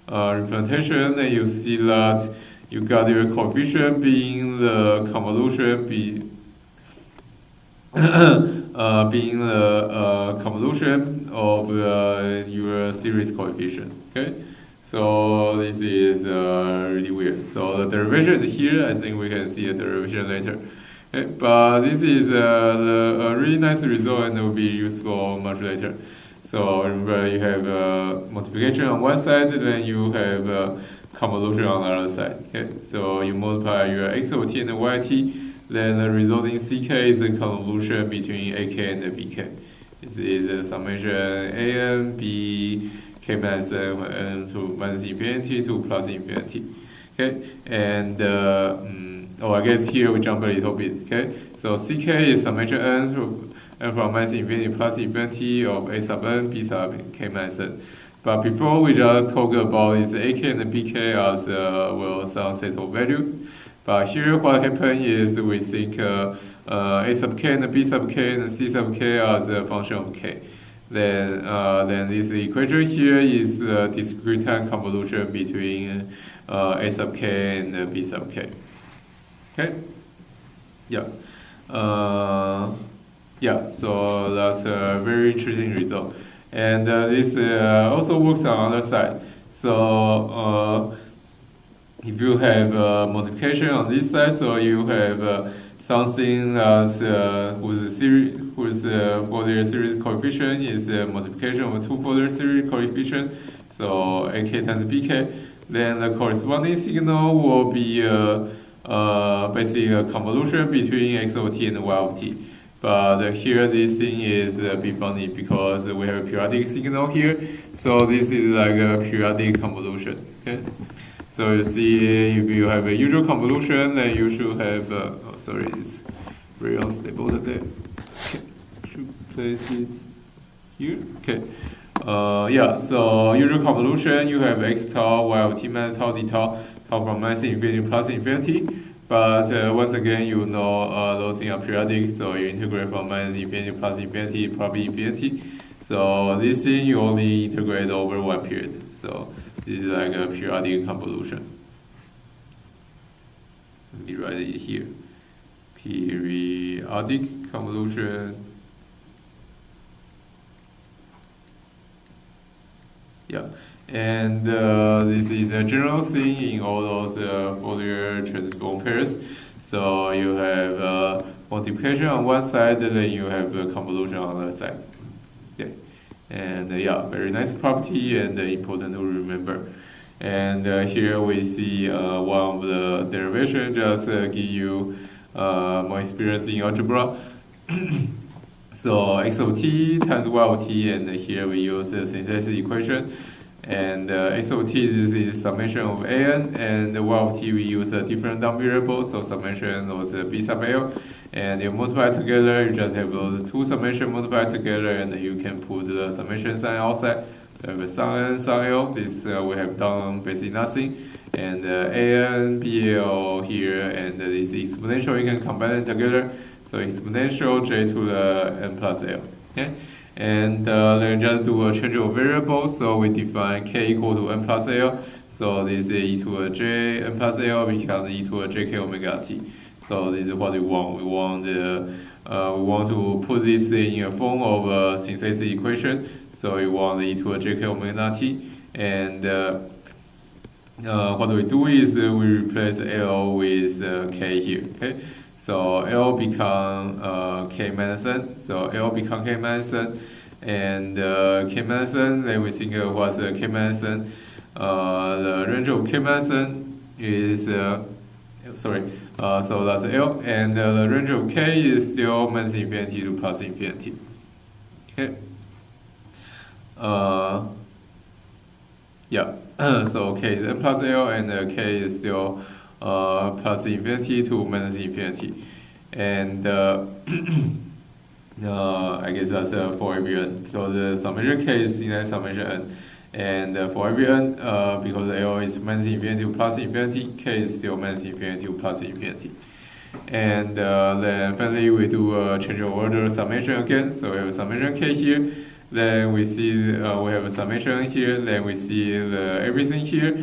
representation, and you see that you got your coefficient being the convolution being the convolution of your series coefficient. Okay, so this is really weird. So the derivation is here. I think we can see the derivation later. Okay, but this is a really nice result, and it will be useful much later. So remember, you have multiplication on one side, then you have convolution on the other side. Okay, so you multiply your xot and yt, then the resulting ck is the convolution between ak and bk. This is a summation an b k minus n when n to minus infinity to plus infinity. Okay, and I guess here we jump a little bit. Okay, so ck is summation n to n from minus infinity plus infinity of a sub n, b sub k minus n. But before we just talk about is ak and bk as some set of value. But here what happened is we think a sub k and b sub k and c sub k as a function of k. Then this equation here is the discrete time convolution between a sub k and b sub k. Okay. Yeah. Yeah. So that's a very interesting result. And this also works on the other side. So if you have multiplication on this side, so you have something that's whose Fourier series coefficient is multiplication of two Fourier series coefficient, so ak times bk. Then the corresponding signal will be basically a convolution between x of t and y of t. But here this thing is a bit funny because we have a periodic signal here, so this is like a periodic convolution. Okay. So you see, if you have a usual convolution, then you should have. Oh, sorry, it's very unstable today. Okay, should place it here. Okay. Yeah. So usual convolution, you have x tau, y of t minus tau d tau, tau from minus infinity plus infinity. But once again, you know those things are periodic, so you integrate from minus infinity plus infinity, probably infinity. So this thing you only integrate over one period. So this is like a periodic convolution. Let me write it here. Periodic convolution. Yeah. And this is a general thing in all those Fourier transform pairs. So you have multiplication on one side, and then you have convolution on the other side. Okay. And yeah, very nice property and important to remember. And here we see one of the derivation just give you more experience in algebra. So x of t times y of t, and here we use the synthesis equation. And x of t this is summation of an, and y of t we use a different dumb variable, so summation was b sub l. And you multiply together, you just have those two summation multiplied together, and you can put the summation sign outside. So you have sum n, sum l. This we have done basically nothing. And an, bl here, and this exponential you can combine them together. So exponential j to the n plus l. Okay. And then just do a change of variable. So we define k equal to n plus l. So this is e to a j n plus l becomes e to a jk omega t. So this is what we want. We want to put this in a form of a synthesis equation. So we want e to a jk omega t. And what we do is we replace l with k here. Okay. So L become k minus n. So L become k minus n, and k minus n. Then we think what's k minus n. The range of k minus n is sorry. So that's L, and the range of k is still minus infinity to plus infinity. Okay. Yeah. So k is n plus L, and k is still plus infinity to minus infinity, and I guess that's for every n, because the summation k is in summation n, and for every n, because L is minus infinity to plus infinity, k is still minus infinity to plus infinity. And then finally we do a change of order summation again. So we have a summation k here, then we see we have a summation here, then we see everything here.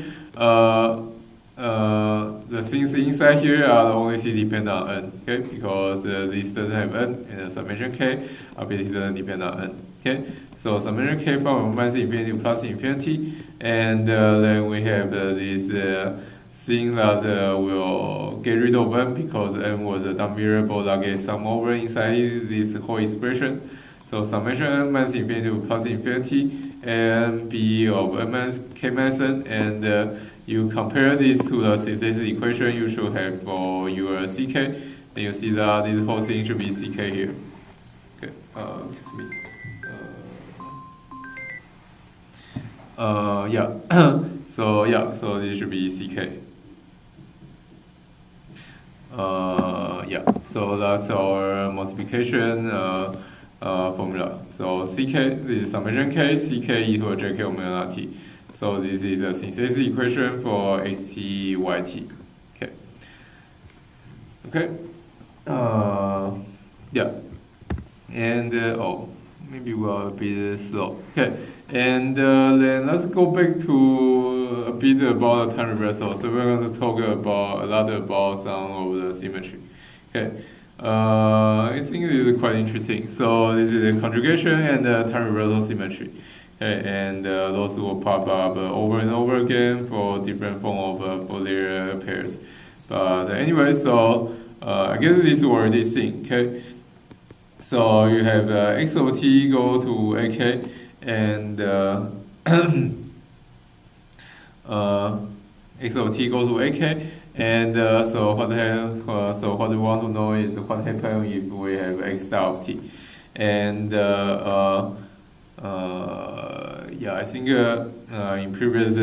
The things inside here are the only things depend on n, okay? Because this doesn't have n, and the summation k obviously doesn't depend on n, okay? So summation k from minus infinity to plus infinity, and then we have this thing that will get rid of n because n was a dumb variable that gets sum over inside this whole expression. So summation n minus infinity to plus infinity, and b of n minus k minus n, and you compare this to the synthesis equation you should have for your ck, then you see that this whole thing should be ck here. Okay, excuse me. Yeah. So this should be ck. Yeah. So that's our multiplication formula. So ck, this is summation k, ck equal jk omega t. So this is a synthesis equation for xt, yt. Okay. Yeah. And maybe we're a bit slow. Okay. And then let's go back to a bit about the time reversal. So we're going to talk about a lot about some of the symmetry. Okay. I think this is quite interesting. So this is the conjugation and the time reversal symmetry. Okay, and those will pop up over and over again for different form of Fourier pairs. But anyway, so I guess this is already seen. Okay, so you have x of t go to ak, and x of t go to ak, and so what we want to know is what happens if we have x star of t, and yeah, I think in previous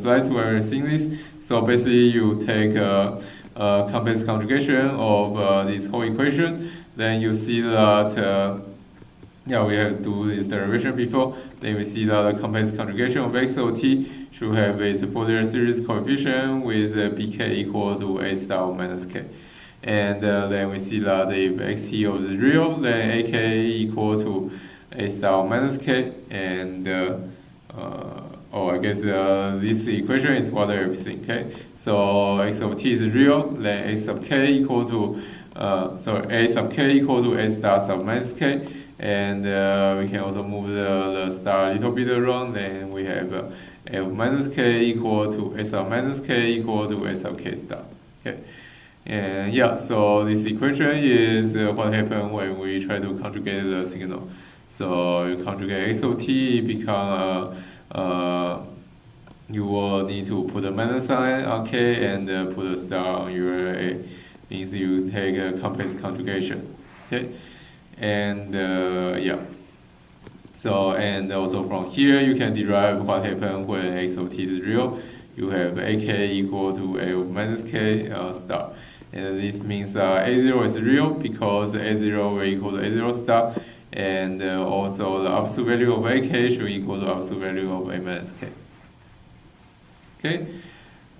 slides we've seen this. So basically, you take a complex conjugation of this whole equation, then you see that yeah, we have to do this derivation before. Then we see that the complex conjugation of x of t should have its Fourier series coefficient with bk equal to a star minus k. And then we see that if xt is real, then ak equal to a star minus k. And I guess this equation is what everything. Okay, so x of t is real, then a sub k equal to a sub k equal to a star sub minus k. And we can also move the star a little bit around, then we have f minus k equal to a sub minus k equal to a sub k star. Okay, and yeah, so this equation is what happens when we try to conjugate the signal. So you conjugate x of t, become you will need to put a minus sign on k and put a star on your a. Means you take a complex conjugation. Okay. And yeah, so and also from here you can derive what happens when x of t is real. You have ak equal to a of minus k star, and this means a0 is real because a0 will equal to a0 star, and also the absolute value of ak should equal to absolute value of a minus k.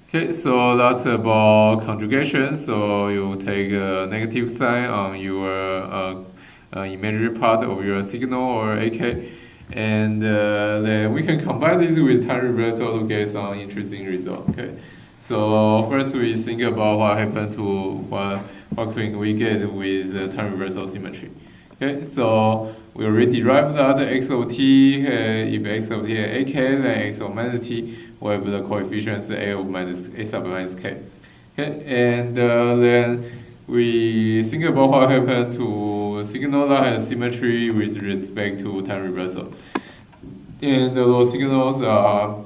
Okay, so that's about conjugation. So you take a negative sign on your imaginary part of your signal or ak, and then we can combine this with time reversal to get some interesting result. Okay, so first we think about what happened to what can we get with time reversal symmetry. Okay, so we already derived that x of t, if x of t is ak, then x of minus t will have the coefficients a of minus a sub minus k. Okay, and then we think about what happened to signal that has symmetry with respect to time reversal. And those signals are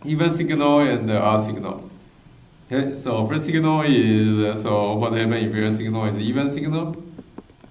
even signal and odd signal. Okay, so first signal is, so what happens if your signal is even signal?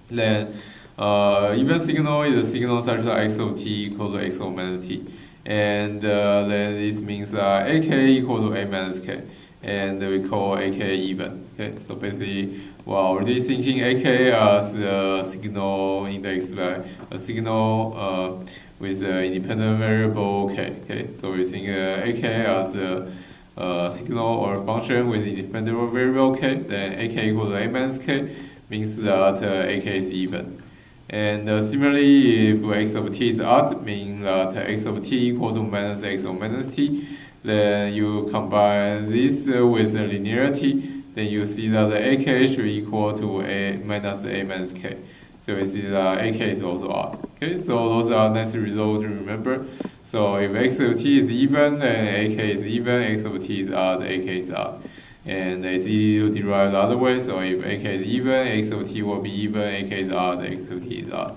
Then even signal is a signal such that x of t equal to x of minus t. And then this means ak equal to a minus k. And we call ak even. Okay, so basically we're already thinking ak as a signal index, like a signal with an independent variable k. Okay, so we think ak as a signal or function with independent variable k. Then ak equal to a minus k means that ak is even. And similarly, if x of t is odd, meaning that x of t equal to minus x of minus t, then you combine this with the linearity, then you see that the ak should equal to a minus k. So we see that ak is also odd. Okay, so those are nice results to remember. So if x of t is even, then ak is even, x of t is odd, ak is odd. And it's easy to derive the other way. So if ak is even, x of t will be even, ak is odd, x of t is odd.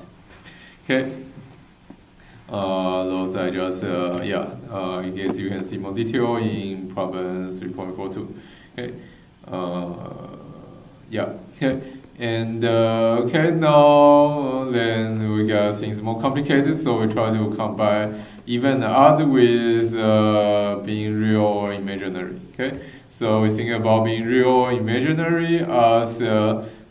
Okay. Those are just I guess you can see more detail in problem 3.42. Okay. Yeah. Okay. And okay, now then we got things more complicated. So we try to combine even and odd with being real or imaginary. Okay. So we think about being real or imaginary as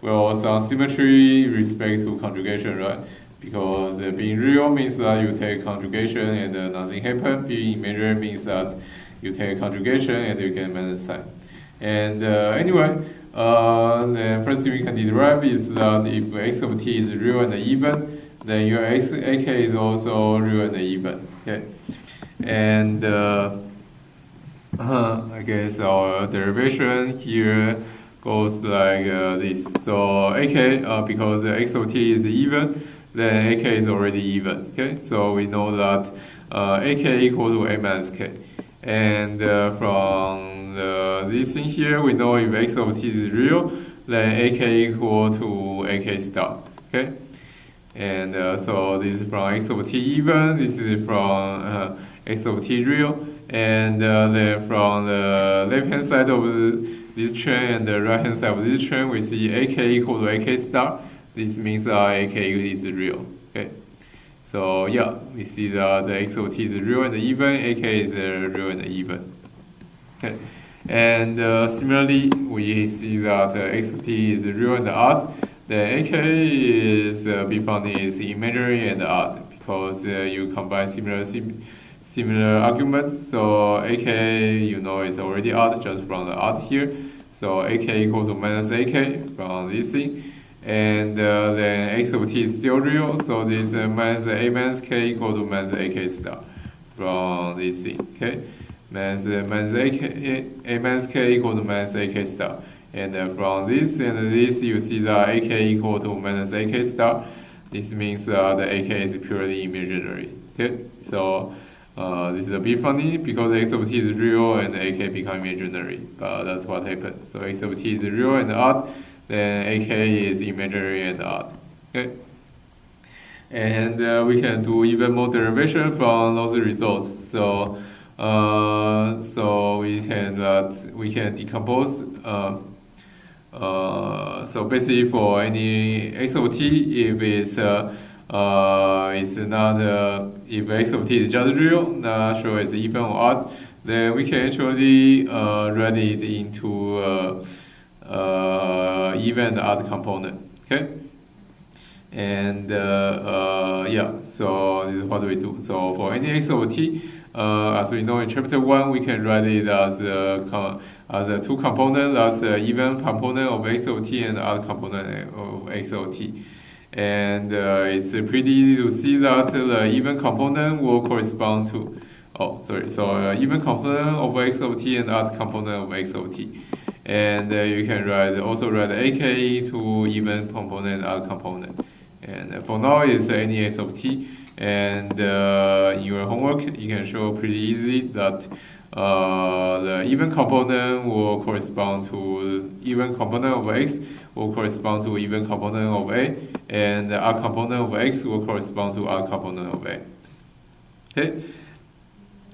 well, some symmetry respect to conjugation, right? because being real means that you take conjugation and nothing happens. Being imaginary means that you take conjugation and you get minus sign. And anyway, the first thing we can derive is that if x of t is real and even, then your ak is also real and even. Okay, and I guess our derivation here goes like this. So ak, because x of t is even, then ak is already even. Okay, so we know that ak equal to a minus k. And from this thing here, we know if x of t is real, then ak equal to ak star. Okay, and so this is from x of t even. This is from x of t real, and then from the left hand side of this chain and the right hand side of this chain, we see ak equal to ak star. This means ak is real. Okay. So yeah, we see that the x of t is real and even, ak is real and even. Okay. And similarly, we see that x of t is real and odd. Then ak is be found is imaginary and odd because you combine similar arguments. So ak, you know, is already odd just from the odd here. So ak equal to minus ak from this thing. And then x of t is still real, so this minus a minus k equal to minus ak star from this thing. Okay, minus a minus k equal to minus ak star. And from this and this, you see that ak equal to minus ak star. This means that ak is purely imaginary. Okay, so this is a bit funny because x of t is real and ak become imaginary. But that's what happened. So x of t is real and odd. Then ak is imaginary and odd. Okay, and we can do even more derivation from those results. So so we can decompose. So basically, for any x of t, if it's not if x of t is just real, not sure it's even or odd, then we can actually write it into even and odd component. Okay, and yeah, so this is what we do. So for any x over t, as we know in chapter 1, we can write it as a two component, that's the even component of x over t and odd component of x over t. And it's pretty easy to see that the even component will correspond to, so even component of x over t and odd component of x over t. And you can also write ak to even component, odd component. And for now, it's any x of t. And in your homework, you can show pretty easily that the even component will correspond to even component of x will correspond to even component of a, and the odd component of x will correspond to odd component of a. Okay.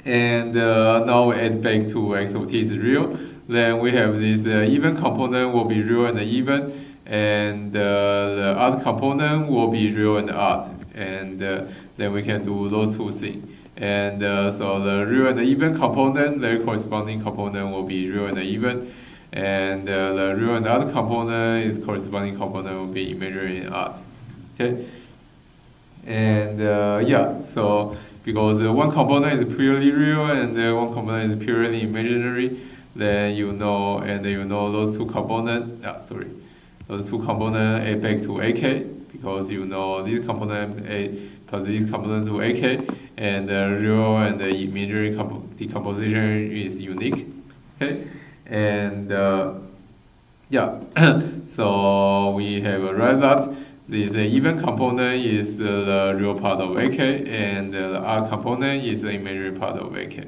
And now we add back to x of t is real. Then we have this even component will be real and even, and the odd component will be real and odd, and then we can do those two things. And so the real and even component, their corresponding component will be real and even, and the real and odd component is corresponding component will be imaginary and odd. Okay, and yeah, so because one component is purely real and one component is purely imaginary, then you know, and you know those two components, those two components add back to ak, because you know this component plus this component to ak, and the real and the imaginary decomposition is unique. Okay, and yeah, so we have write that this even component is the real part of ak, and the odd component is the imaginary part of ak.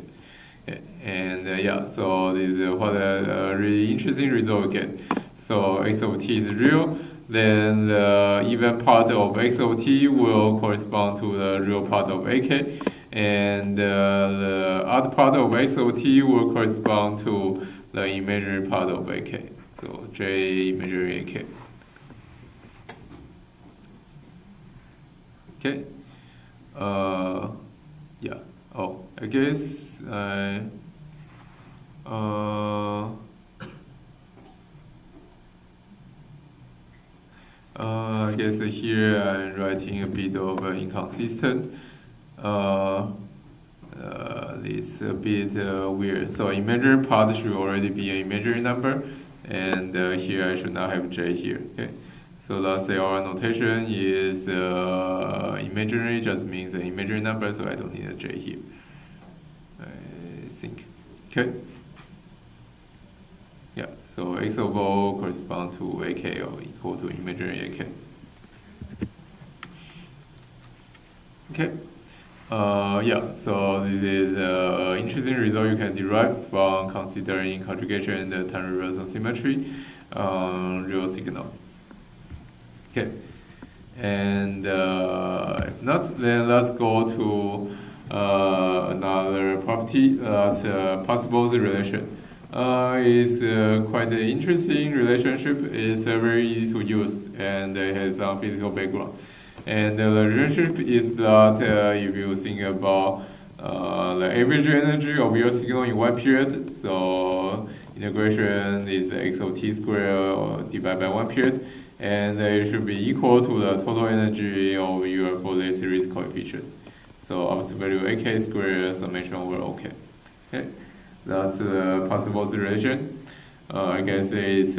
And yeah, so this is what a really interesting result we get. So x of t is real, then the even part of x of t will correspond to the real part of ak, and the odd part of x of t will correspond to the imaginary part of ak. So J imaginary ak. Okay. Yeah. Oh, I guess I guess here I'm writing a bit of inconsistent. It's a bit weird. So imaginary part should already be an imaginary number, and here I should not have j here. Okay. So let's say our notation is imaginary, just means an imaginary number, so I don't need a j here. I think. Okay. Yeah. So x of O corresponds to ak or equal to imaginary ak. Okay. Yeah, so this is an interesting result you can derive from considering conjugation and time reversal symmetry on real signal. Okay, and if not, then let's go to another property, that's possible relation. It's quite an interesting relationship. It's very easy to use and it has some physical background. And the relationship is that if you think about the average energy of your signal in one period, so integration is x of t squared divided by 1 period, and it should be equal to the total energy of your Fourier series coefficient. So absolute value ak squared summation over ok. Okay, that's the possible relation. I guess it's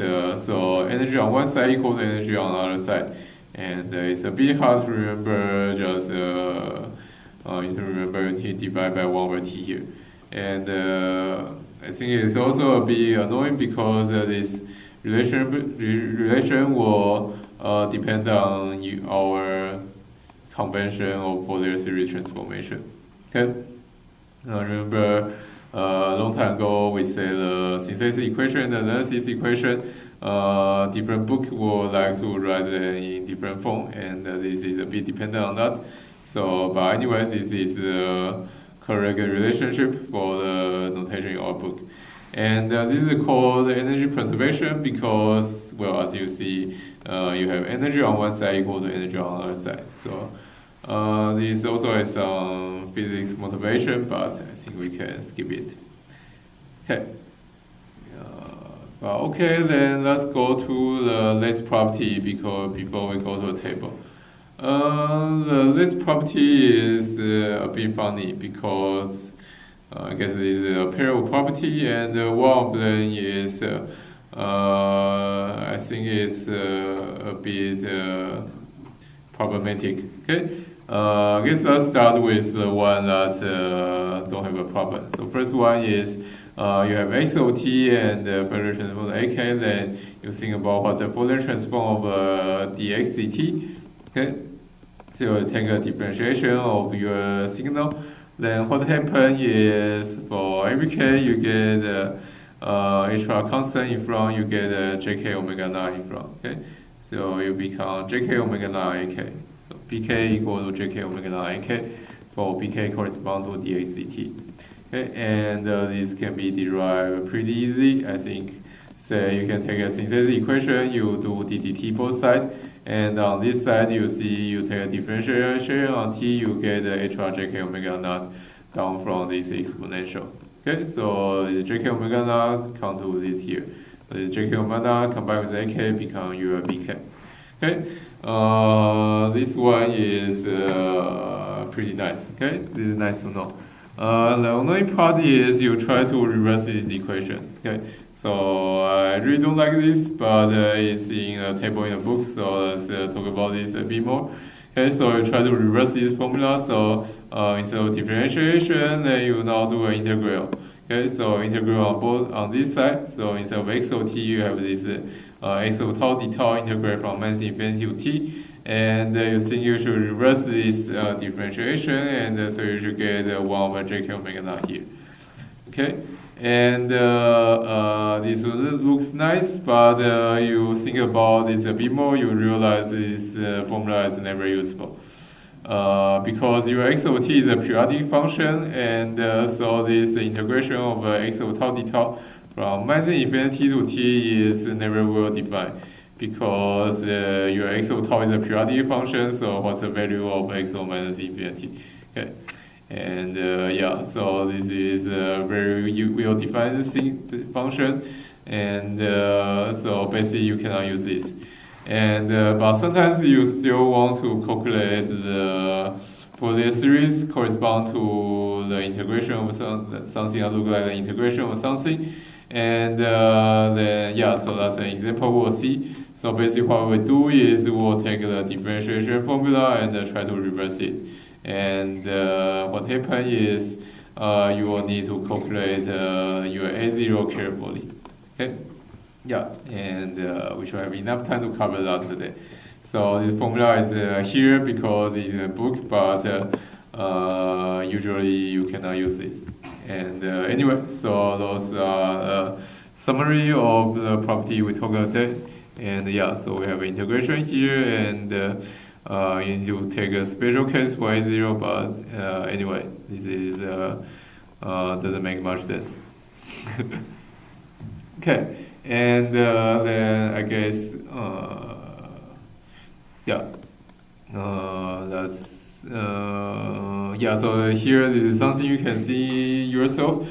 so energy on one side equal to energy on the other side. And it's a bit hard to remember, just you need to remember t divided by 1 over t here. And I think it's also a bit annoying because this relation will depend on our convention of Fourier series transformation. Okay? Remember a long time ago we said the synthesis equation and the analysis equation, different book would like to write it in different form, and this is a bit dependent on that. So, but anyway, this is the correct relationship for the notation in our book. And this is called energy preservation because, well, as you see, you have energy on one side equal to energy on the other side. So, this also has some physics motivation, but I think we can skip it. Okay. Okay, then let's go to the last property before we go to the table. The last property is a bit funny because I guess it is a parallel property, and one of them is I think it's a bit problematic. Okay, I guess let's start with the one that don't have a problem. So first one is you have x of t and Fourier transform of ak, then you think about what's the Fourier transform of dx dt. Okay, so you take a differentiation of your signal. Then what happens is for every k you get HR constant in front, you get jk omega naught in front. Okay, so you become jk omega naught ak. So bk equal to jk omega naught ak for bk correspond to dx dt. Okay, and this can be derived pretty easy. I think, say you can take a synthesis equation, you do ddt both sides, and on this side you see you take a differentiation on t, you get hr jk omega naught down from this exponential. Okay, so this jk omega naught come to this here. So this jk omega naught combined with ak become your bk. Okay, this one is pretty nice. Okay, this is nice to know. The only part is you try to reverse this equation. Okay, so I really don't like this, but it's in a table in the book, so let's talk about this a bit more. Okay, so you try to reverse this formula. So instead of differentiation, then you now do an integral. Okay, so integral on both on this side. So instead of x of t, you have this x of tau d tau integral from minus infinity to t. And you think you should reverse this differentiation, and so you should get 1 over jk omega naught here. Okay, and this looks nice, but you think about this a bit more, you realize this formula is never useful. Because your x of t is a periodic function, and so this integration of x of tau d tau from minus infinity to t is never well defined. Because your x of tau is a periodic function, so what's the value of x of minus infinity? Okay, and yeah, so this is a very well-defined function, and so basically you cannot use this. and but sometimes you still want to calculate the Fourier series correspond to the integration of something that look like the integration of something, and then yeah, so that's an example we'll see. So basically what we do is we'll take the differentiation formula and try to reverse it, and what happens is you will need to calculate your A0 carefully. Okay. Yeah, and we should have enough time to cover that today. So the formula is here because it's in a book, but usually you cannot use this. And anyway, so those are summary of the property we talked about today. And yeah, so we have integration here, and you need to take a special case for A0, but anyway, this is doesn't make much sense. Okay. And then I guess, yeah, that's, yeah, so here this is something you can see yourself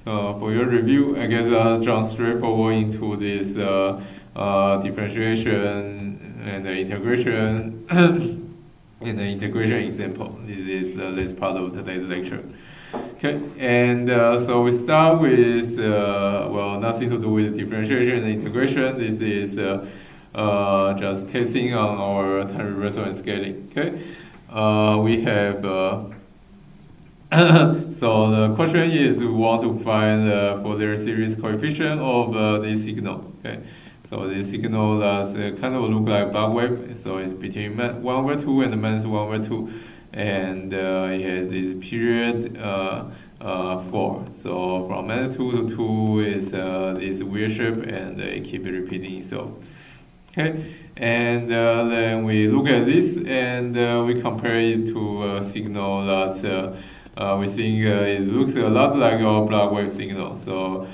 for your review. I guess I'll jump straightforward into this differentiation and the integration and the integration example. This is this part of today's lecture. Okay, and so we start with, well, nothing to do with differentiation and integration. This is just testing on our time reversal and scaling. Okay, we have, so the question is we want to find the Fourier series coefficient of this signal. Okay, so this signal does kind of look like bar wave, so it's between 1/2 and -1/2. And it has this period 4. So from -2 to 2 is this weird shape, and it keeps repeating itself. Okay, and then we look at this and we compare it to a signal that we think it looks a lot like our block wave signal. So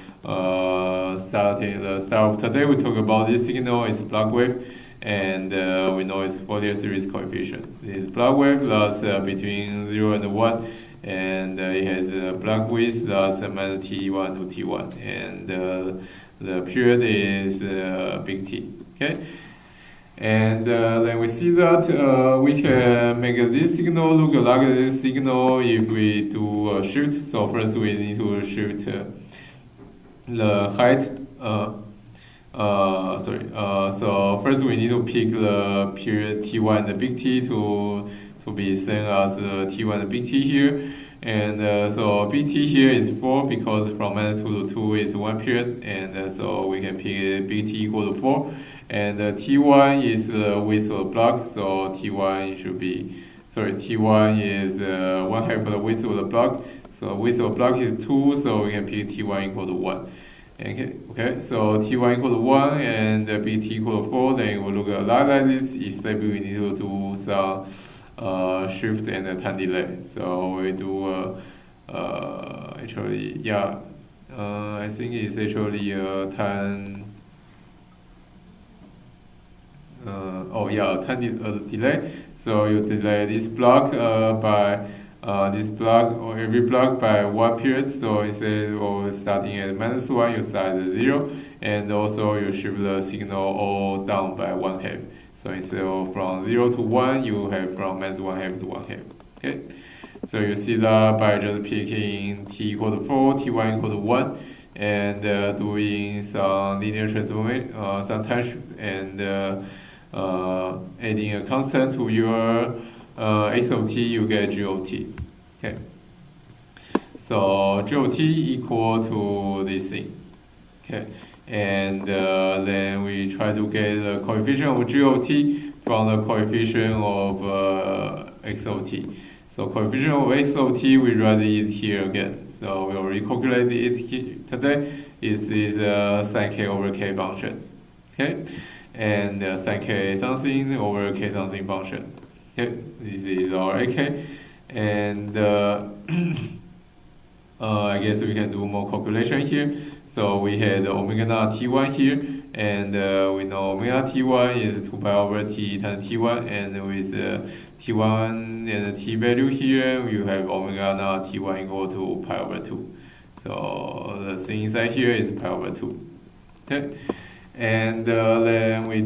starting the start of today, we talk about this signal is block wave. And we know its Fourier series coefficient. This block wave that's between 0 and 1, and it has a block width that's -T1 to T1, and the period is big T. Okay, and then we see that we can make this signal look like this signal if we do a shift. So first we need to shift the height. So first we need to pick the period T1 and the big T to be same as the T1 and big T here. And so big T here is 4 because from -2 to 2 is 1 period, and so we can pick big T equal to 4. And T1 is the width of the block, so T1 should be, T1 is 1/2 of the width of the block. So width of the block is 2, so we can pick T1 equal to 1. Okay, so T1 equal to 1 and BT equal to 4, then it will look a lot like this, except we need to do some shift and a time delay. So we do actually, yeah, I think it's actually a time, time delay. So you delay this block by this block or every block by 1 period. So instead of starting at -1, you start at 0, and also you shift the signal all down by 1/2. So instead of from 0 to 1, you have from -1/2 to 1/2. Okay, so you see that by just picking T equal to 4, T1 equal to 1, and doing some linear transformation, some time shift, and adding a constant to your x of t, you get g of t. Okay, so g of t equal to this thing. Okay, and then we try to get the coefficient of g of t from the coefficient of x of t. So coefficient of x of t, we write it here again. So we already calculated it today. It is sin k over k function. Okay, and sin k something over k something function. Okay, this is our AK, and I guess we can do more calculation here. So we had omega naught T1 here, and we know omega T1 is 2 pi over T times T1, and with T1 and the T value here, you have omega naught T1 equal to pi over 2. So the thing inside here is pi over 2. Okay, And then we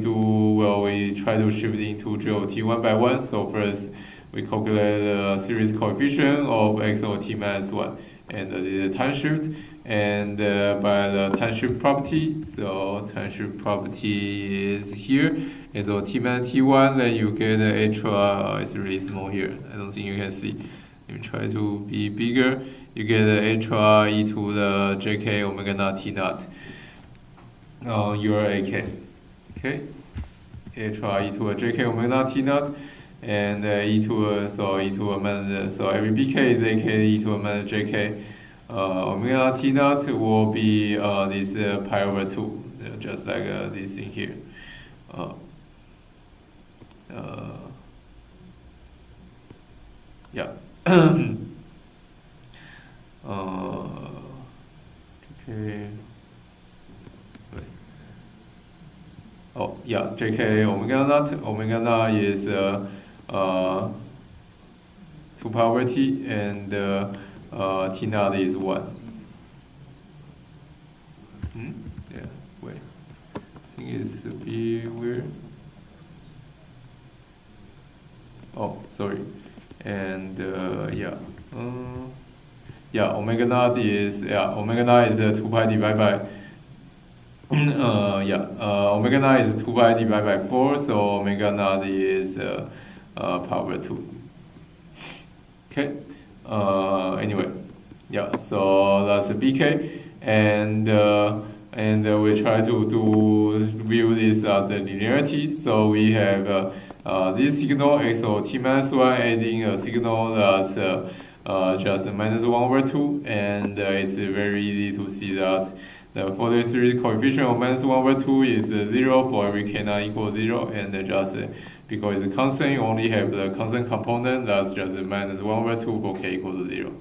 try to shift into GOT one by one. So first, we calculate the series coefficient of XOT minus 1 and the time shift. And by the time shift property, so time shift property is here. And so T minus T1, then you get the extra, it's really small here. I don't think you can see. Let me try to be bigger. You get the extra e to the jk omega naught T naught on your AK. Okay? Extra e to a jk omega naught T naught. And e to a minus, so every bk is ak e to a minus jk. Omega naught T naught will be this pi over 2, just like this thing here. Yeah. Okay. Oh, yeah, jk omega naught is 2 pi over t, and T naught is 1. Yeah, wait. I think it's a bit weird. Oh, sorry. And yeah. Yeah, omega naught is 2 pi divided by omega naught is 2 pi divided by 4, so omega naught is pi over 2. Okay. Anyway, yeah, so that's a BK, and we try to view this as a linearity. So we have this signal XOT minus 1 adding a signal that's just minus 1 over 2, and it's very easy to see that the Fourier series coefficient of minus 1 over 2 is 0 for every k not equals 0, and just because it's constant, you only have the constant component, that's just minus 1 over 2 for k equals to 0.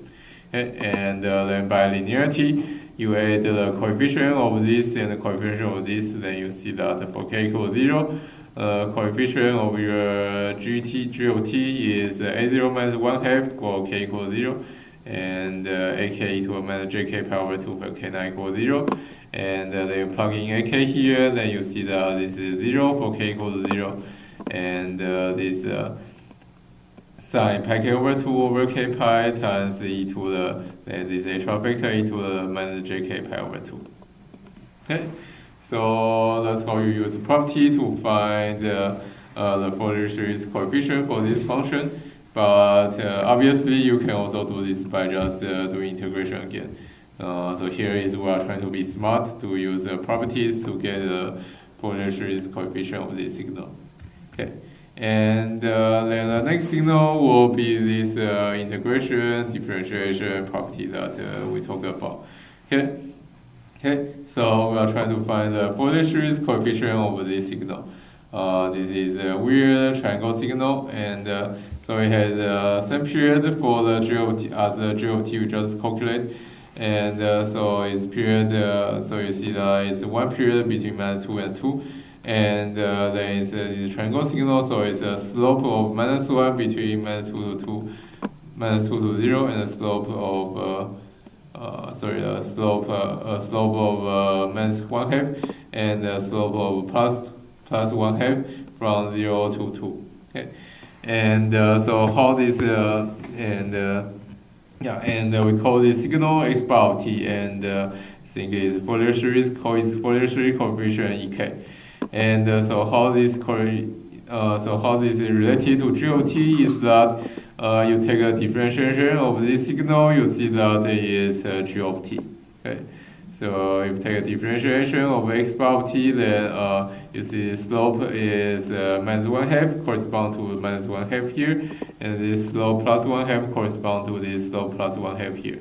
Okay? And then by linearity, you add the coefficient of this and the coefficient of this, then you see that for k equals 0, coefficient of your GOT is A0 minus 1 half for k equals 0, and AK to a minus JK pi over 2 for k not equals 0. And then you plug in AK here, then you see that this is 0 for k equals 0, and this sine pi k over 2 over k pi times e to the, this extra factor e to the minus jk pi over 2. Okay, so that's how you use the property to find the Fourier series coefficient for this function. But obviously you can also do this by just doing integration again. So here is we are trying to be smart to use the properties to get the Fourier series coefficient of this signal. Okay, and then the next signal will be this integration differentiation property that we talked about. Okay, so we are trying to find the Fourier series coefficient of this signal. This is a weird triangle signal, and so it has the same period for the GOT as the GOT we just calculate, and so its period, so you see that it's one period between minus 2 and 2, and then it's the triangle signal, so it's a slope of minus 1 between minus 2 to 2, minus 2 to 0, and a slope of a slope of minus 1 half, and a slope of plus 1 half from 0 to 2. Okay, and so how this we call this signal x bar of t, and think is Fourier series coefficient ek. And so how this is related to GOT is that you take a differentiation of this signal, you see that it is g of t. Okay, so if you take a differentiation of x bar of t, then you see the slope is minus 1 half, correspond to minus 1 half here, and this slope plus 1 half correspond to this slope plus 1 half here.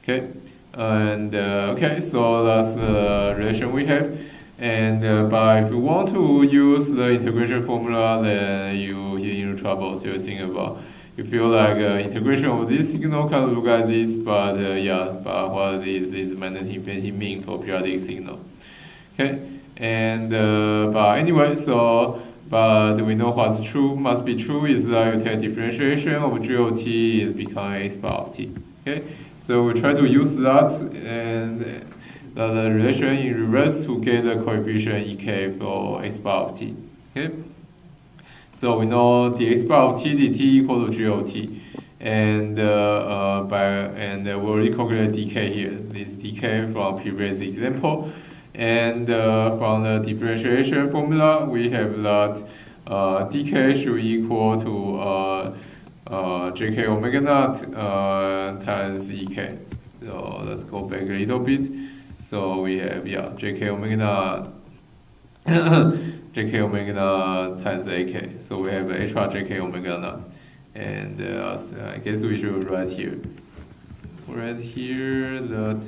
Okay, and okay, so that's the relation we have. And but if you want to use the integration formula, then you get into trouble. So you think about, you feel like integration of this signal kind of look like this, but but what is minus infinity mean for periodic signal? Okay, and but anyway, but we know what's true, must be true, is that you take differentiation of GOT is becoming x bar of t. Okay, so we try to use that, and the relation in reverse to get the coefficient ek for x bar of t. Okay. So we know dx bar of t dt equal to g of t, and we already calculate dk here. This dk from previous example, and from the differentiation formula we have that dk should equal to jk omega naught times ek. So let's go back a little bit. So we have jk omega naught jk omega naught times ak. So we have extra jk omega naught, and I guess we should write here that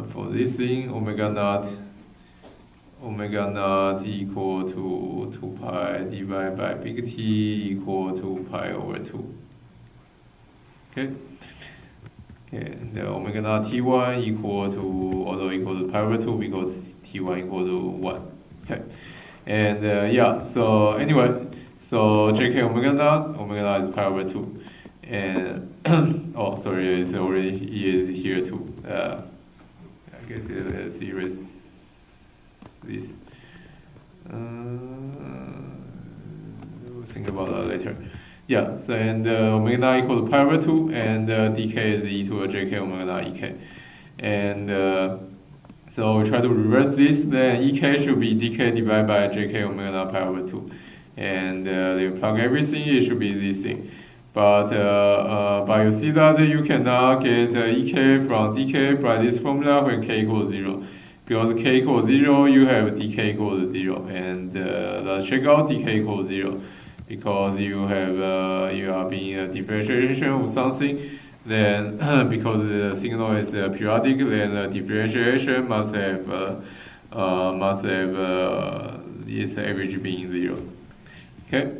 for this thing omega naught equal to 2 pi divided by big T equal to pi over 2. Okay. And omega naught T1 equal to pi over 2 because T1 equal to 1. Okay. And so anyway, so JK omega naught is pi over 2. And oh, sorry, it's already is here too. I guess let's erase this. We'll think about that later. Yeah, so and omega naught equal to pi over 2, and dk is e to a jk omega naught ek. And so we try to reverse this, then ek should be dk divided by jk omega naught pi over 2. And then you plug everything, it should be this thing. But you see that you cannot get ek from dk by this formula when k equals 0. Because k equals 0, you have dk equals 0, and let's check out dk equals 0. Because you are being a differentiation of something, then because the signal is periodic, then the differentiation must have its average being 0. Okay,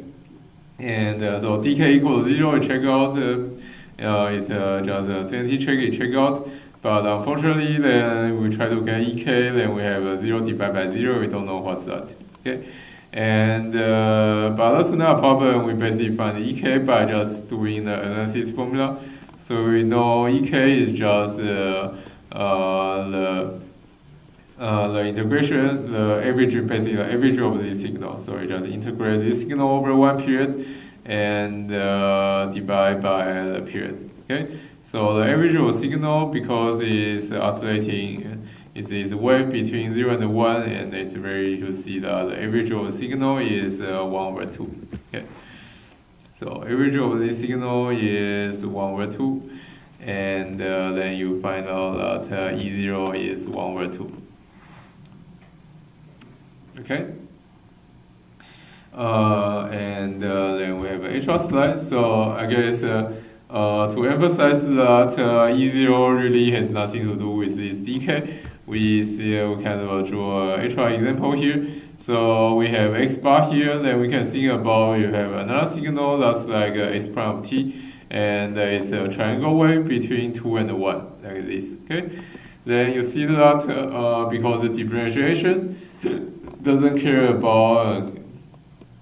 and so dk equals 0. We check out it's just a sanity check. It check out. But unfortunately, then we try to get ek, then we have 0 divided by 0. We don't know what's that. Okay. And but that's not a problem. We basically find ek by just doing the analysis formula. So we know ek is just the integration, the average, basically the average of this signal. So we just integrate this signal over one period and divide by the period. Okay. So the average of signal, because it's oscillating, is this wave between 0 and 1, and it's very easy to see that the average of the signal is 1 over 2. Okay. So average of the signal is 1 over 2, and then you find out that E0 is 1 over 2. Okay. And then we have an extra slide. So I guess to emphasize that E0 really has nothing to do with this dk, we kind of draw an extra example here. So we have x bar here, then we can think about you have another signal that's like s prime of t, and it's a triangle wave between 2 and 1, like this. Okay, then you see that because the differentiation doesn't care about,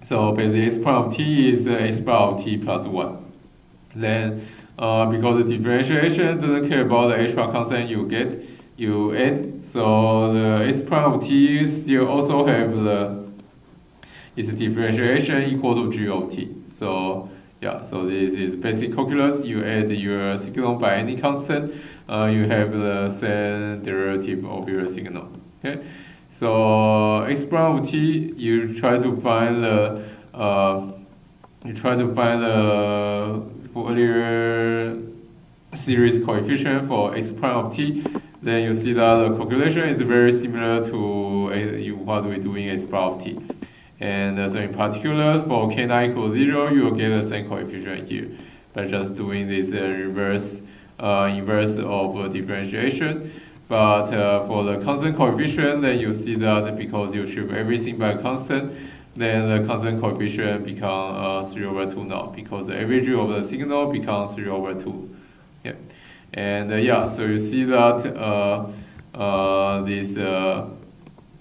so basically s prime of t is s bar of t plus 1. Then because the differentiation doesn't care about the extra constant you add, so the s prime of t still also have its differentiation equal to g of t. So yeah, so this is basic calculus. You add your signal by any constant, you have the same derivative of your signal. Okay, so x prime of t, you try to find the Fourier series coefficient for x prime of t. Then you see that the calculation is very similar to what we do in x bar of t. And so in particular, for k9 equals 0, you will get the same coefficient here by just doing this inverse of differentiation. But for the constant coefficient, then you see that because you shift everything by constant, then the constant coefficient becomes 3 over 2 now, because the average of the signal becomes 3 over 2. Yeah. And so you see that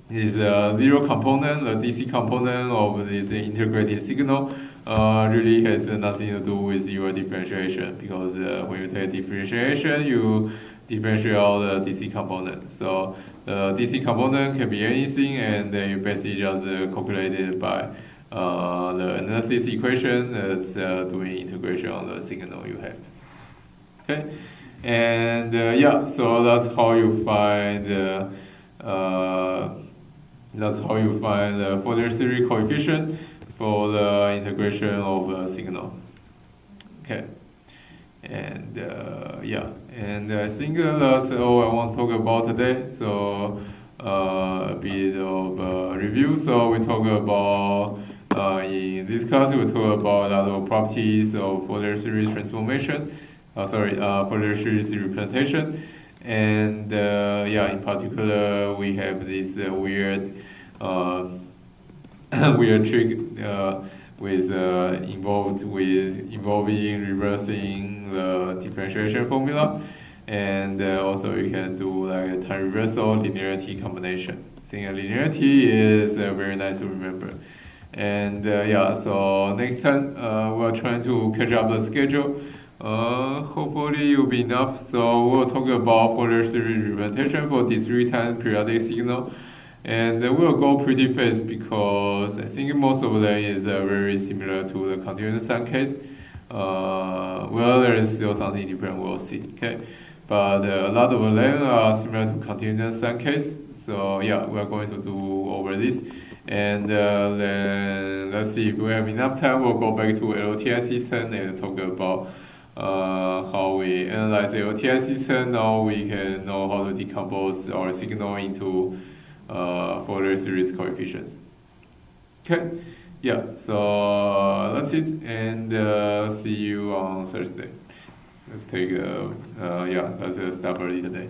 this zero component, the DC component of this integrated signal, really has nothing to do with your differentiation, because when you take differentiation, you differentiate all the DC component. So the DC component can be anything, and then you basically just calculate it by the analysis equation that's doing integration on the signal you have. Okay, and yeah, so that's how you find the Fourier series coefficient for the integration of a signal. Okay, and yeah, and I think that's all I want to talk about today. So a bit of review. So we talk about in this class we talk about a lot of properties of Fourier series transformation. Fourier series representation, and yeah, in particular we have this weird weird trick involving reversing the differentiation formula, and also you can do like a time reversal linearity combination. I think linearity is very nice to remember. And yeah, so next time we're trying to catch up the schedule. Hopefully it will be enough. So we'll talk about Fourier series representation for discrete time periodic signal, and we'll go pretty fast because I think most of them is very similar to the continuous sine case. Well, there is still something different, we'll see. Okay, but a lot of them are similar to continuous sine case. So yeah, we're going to do over this, and then let's see if we have enough time. We'll go back to LTI system and talk about how we analyze the LTI system. Now we can know how to decompose our signal into Fourier series coefficients. Okay, yeah, so that's it, and see you on Thursday. Let's take let's stop early today.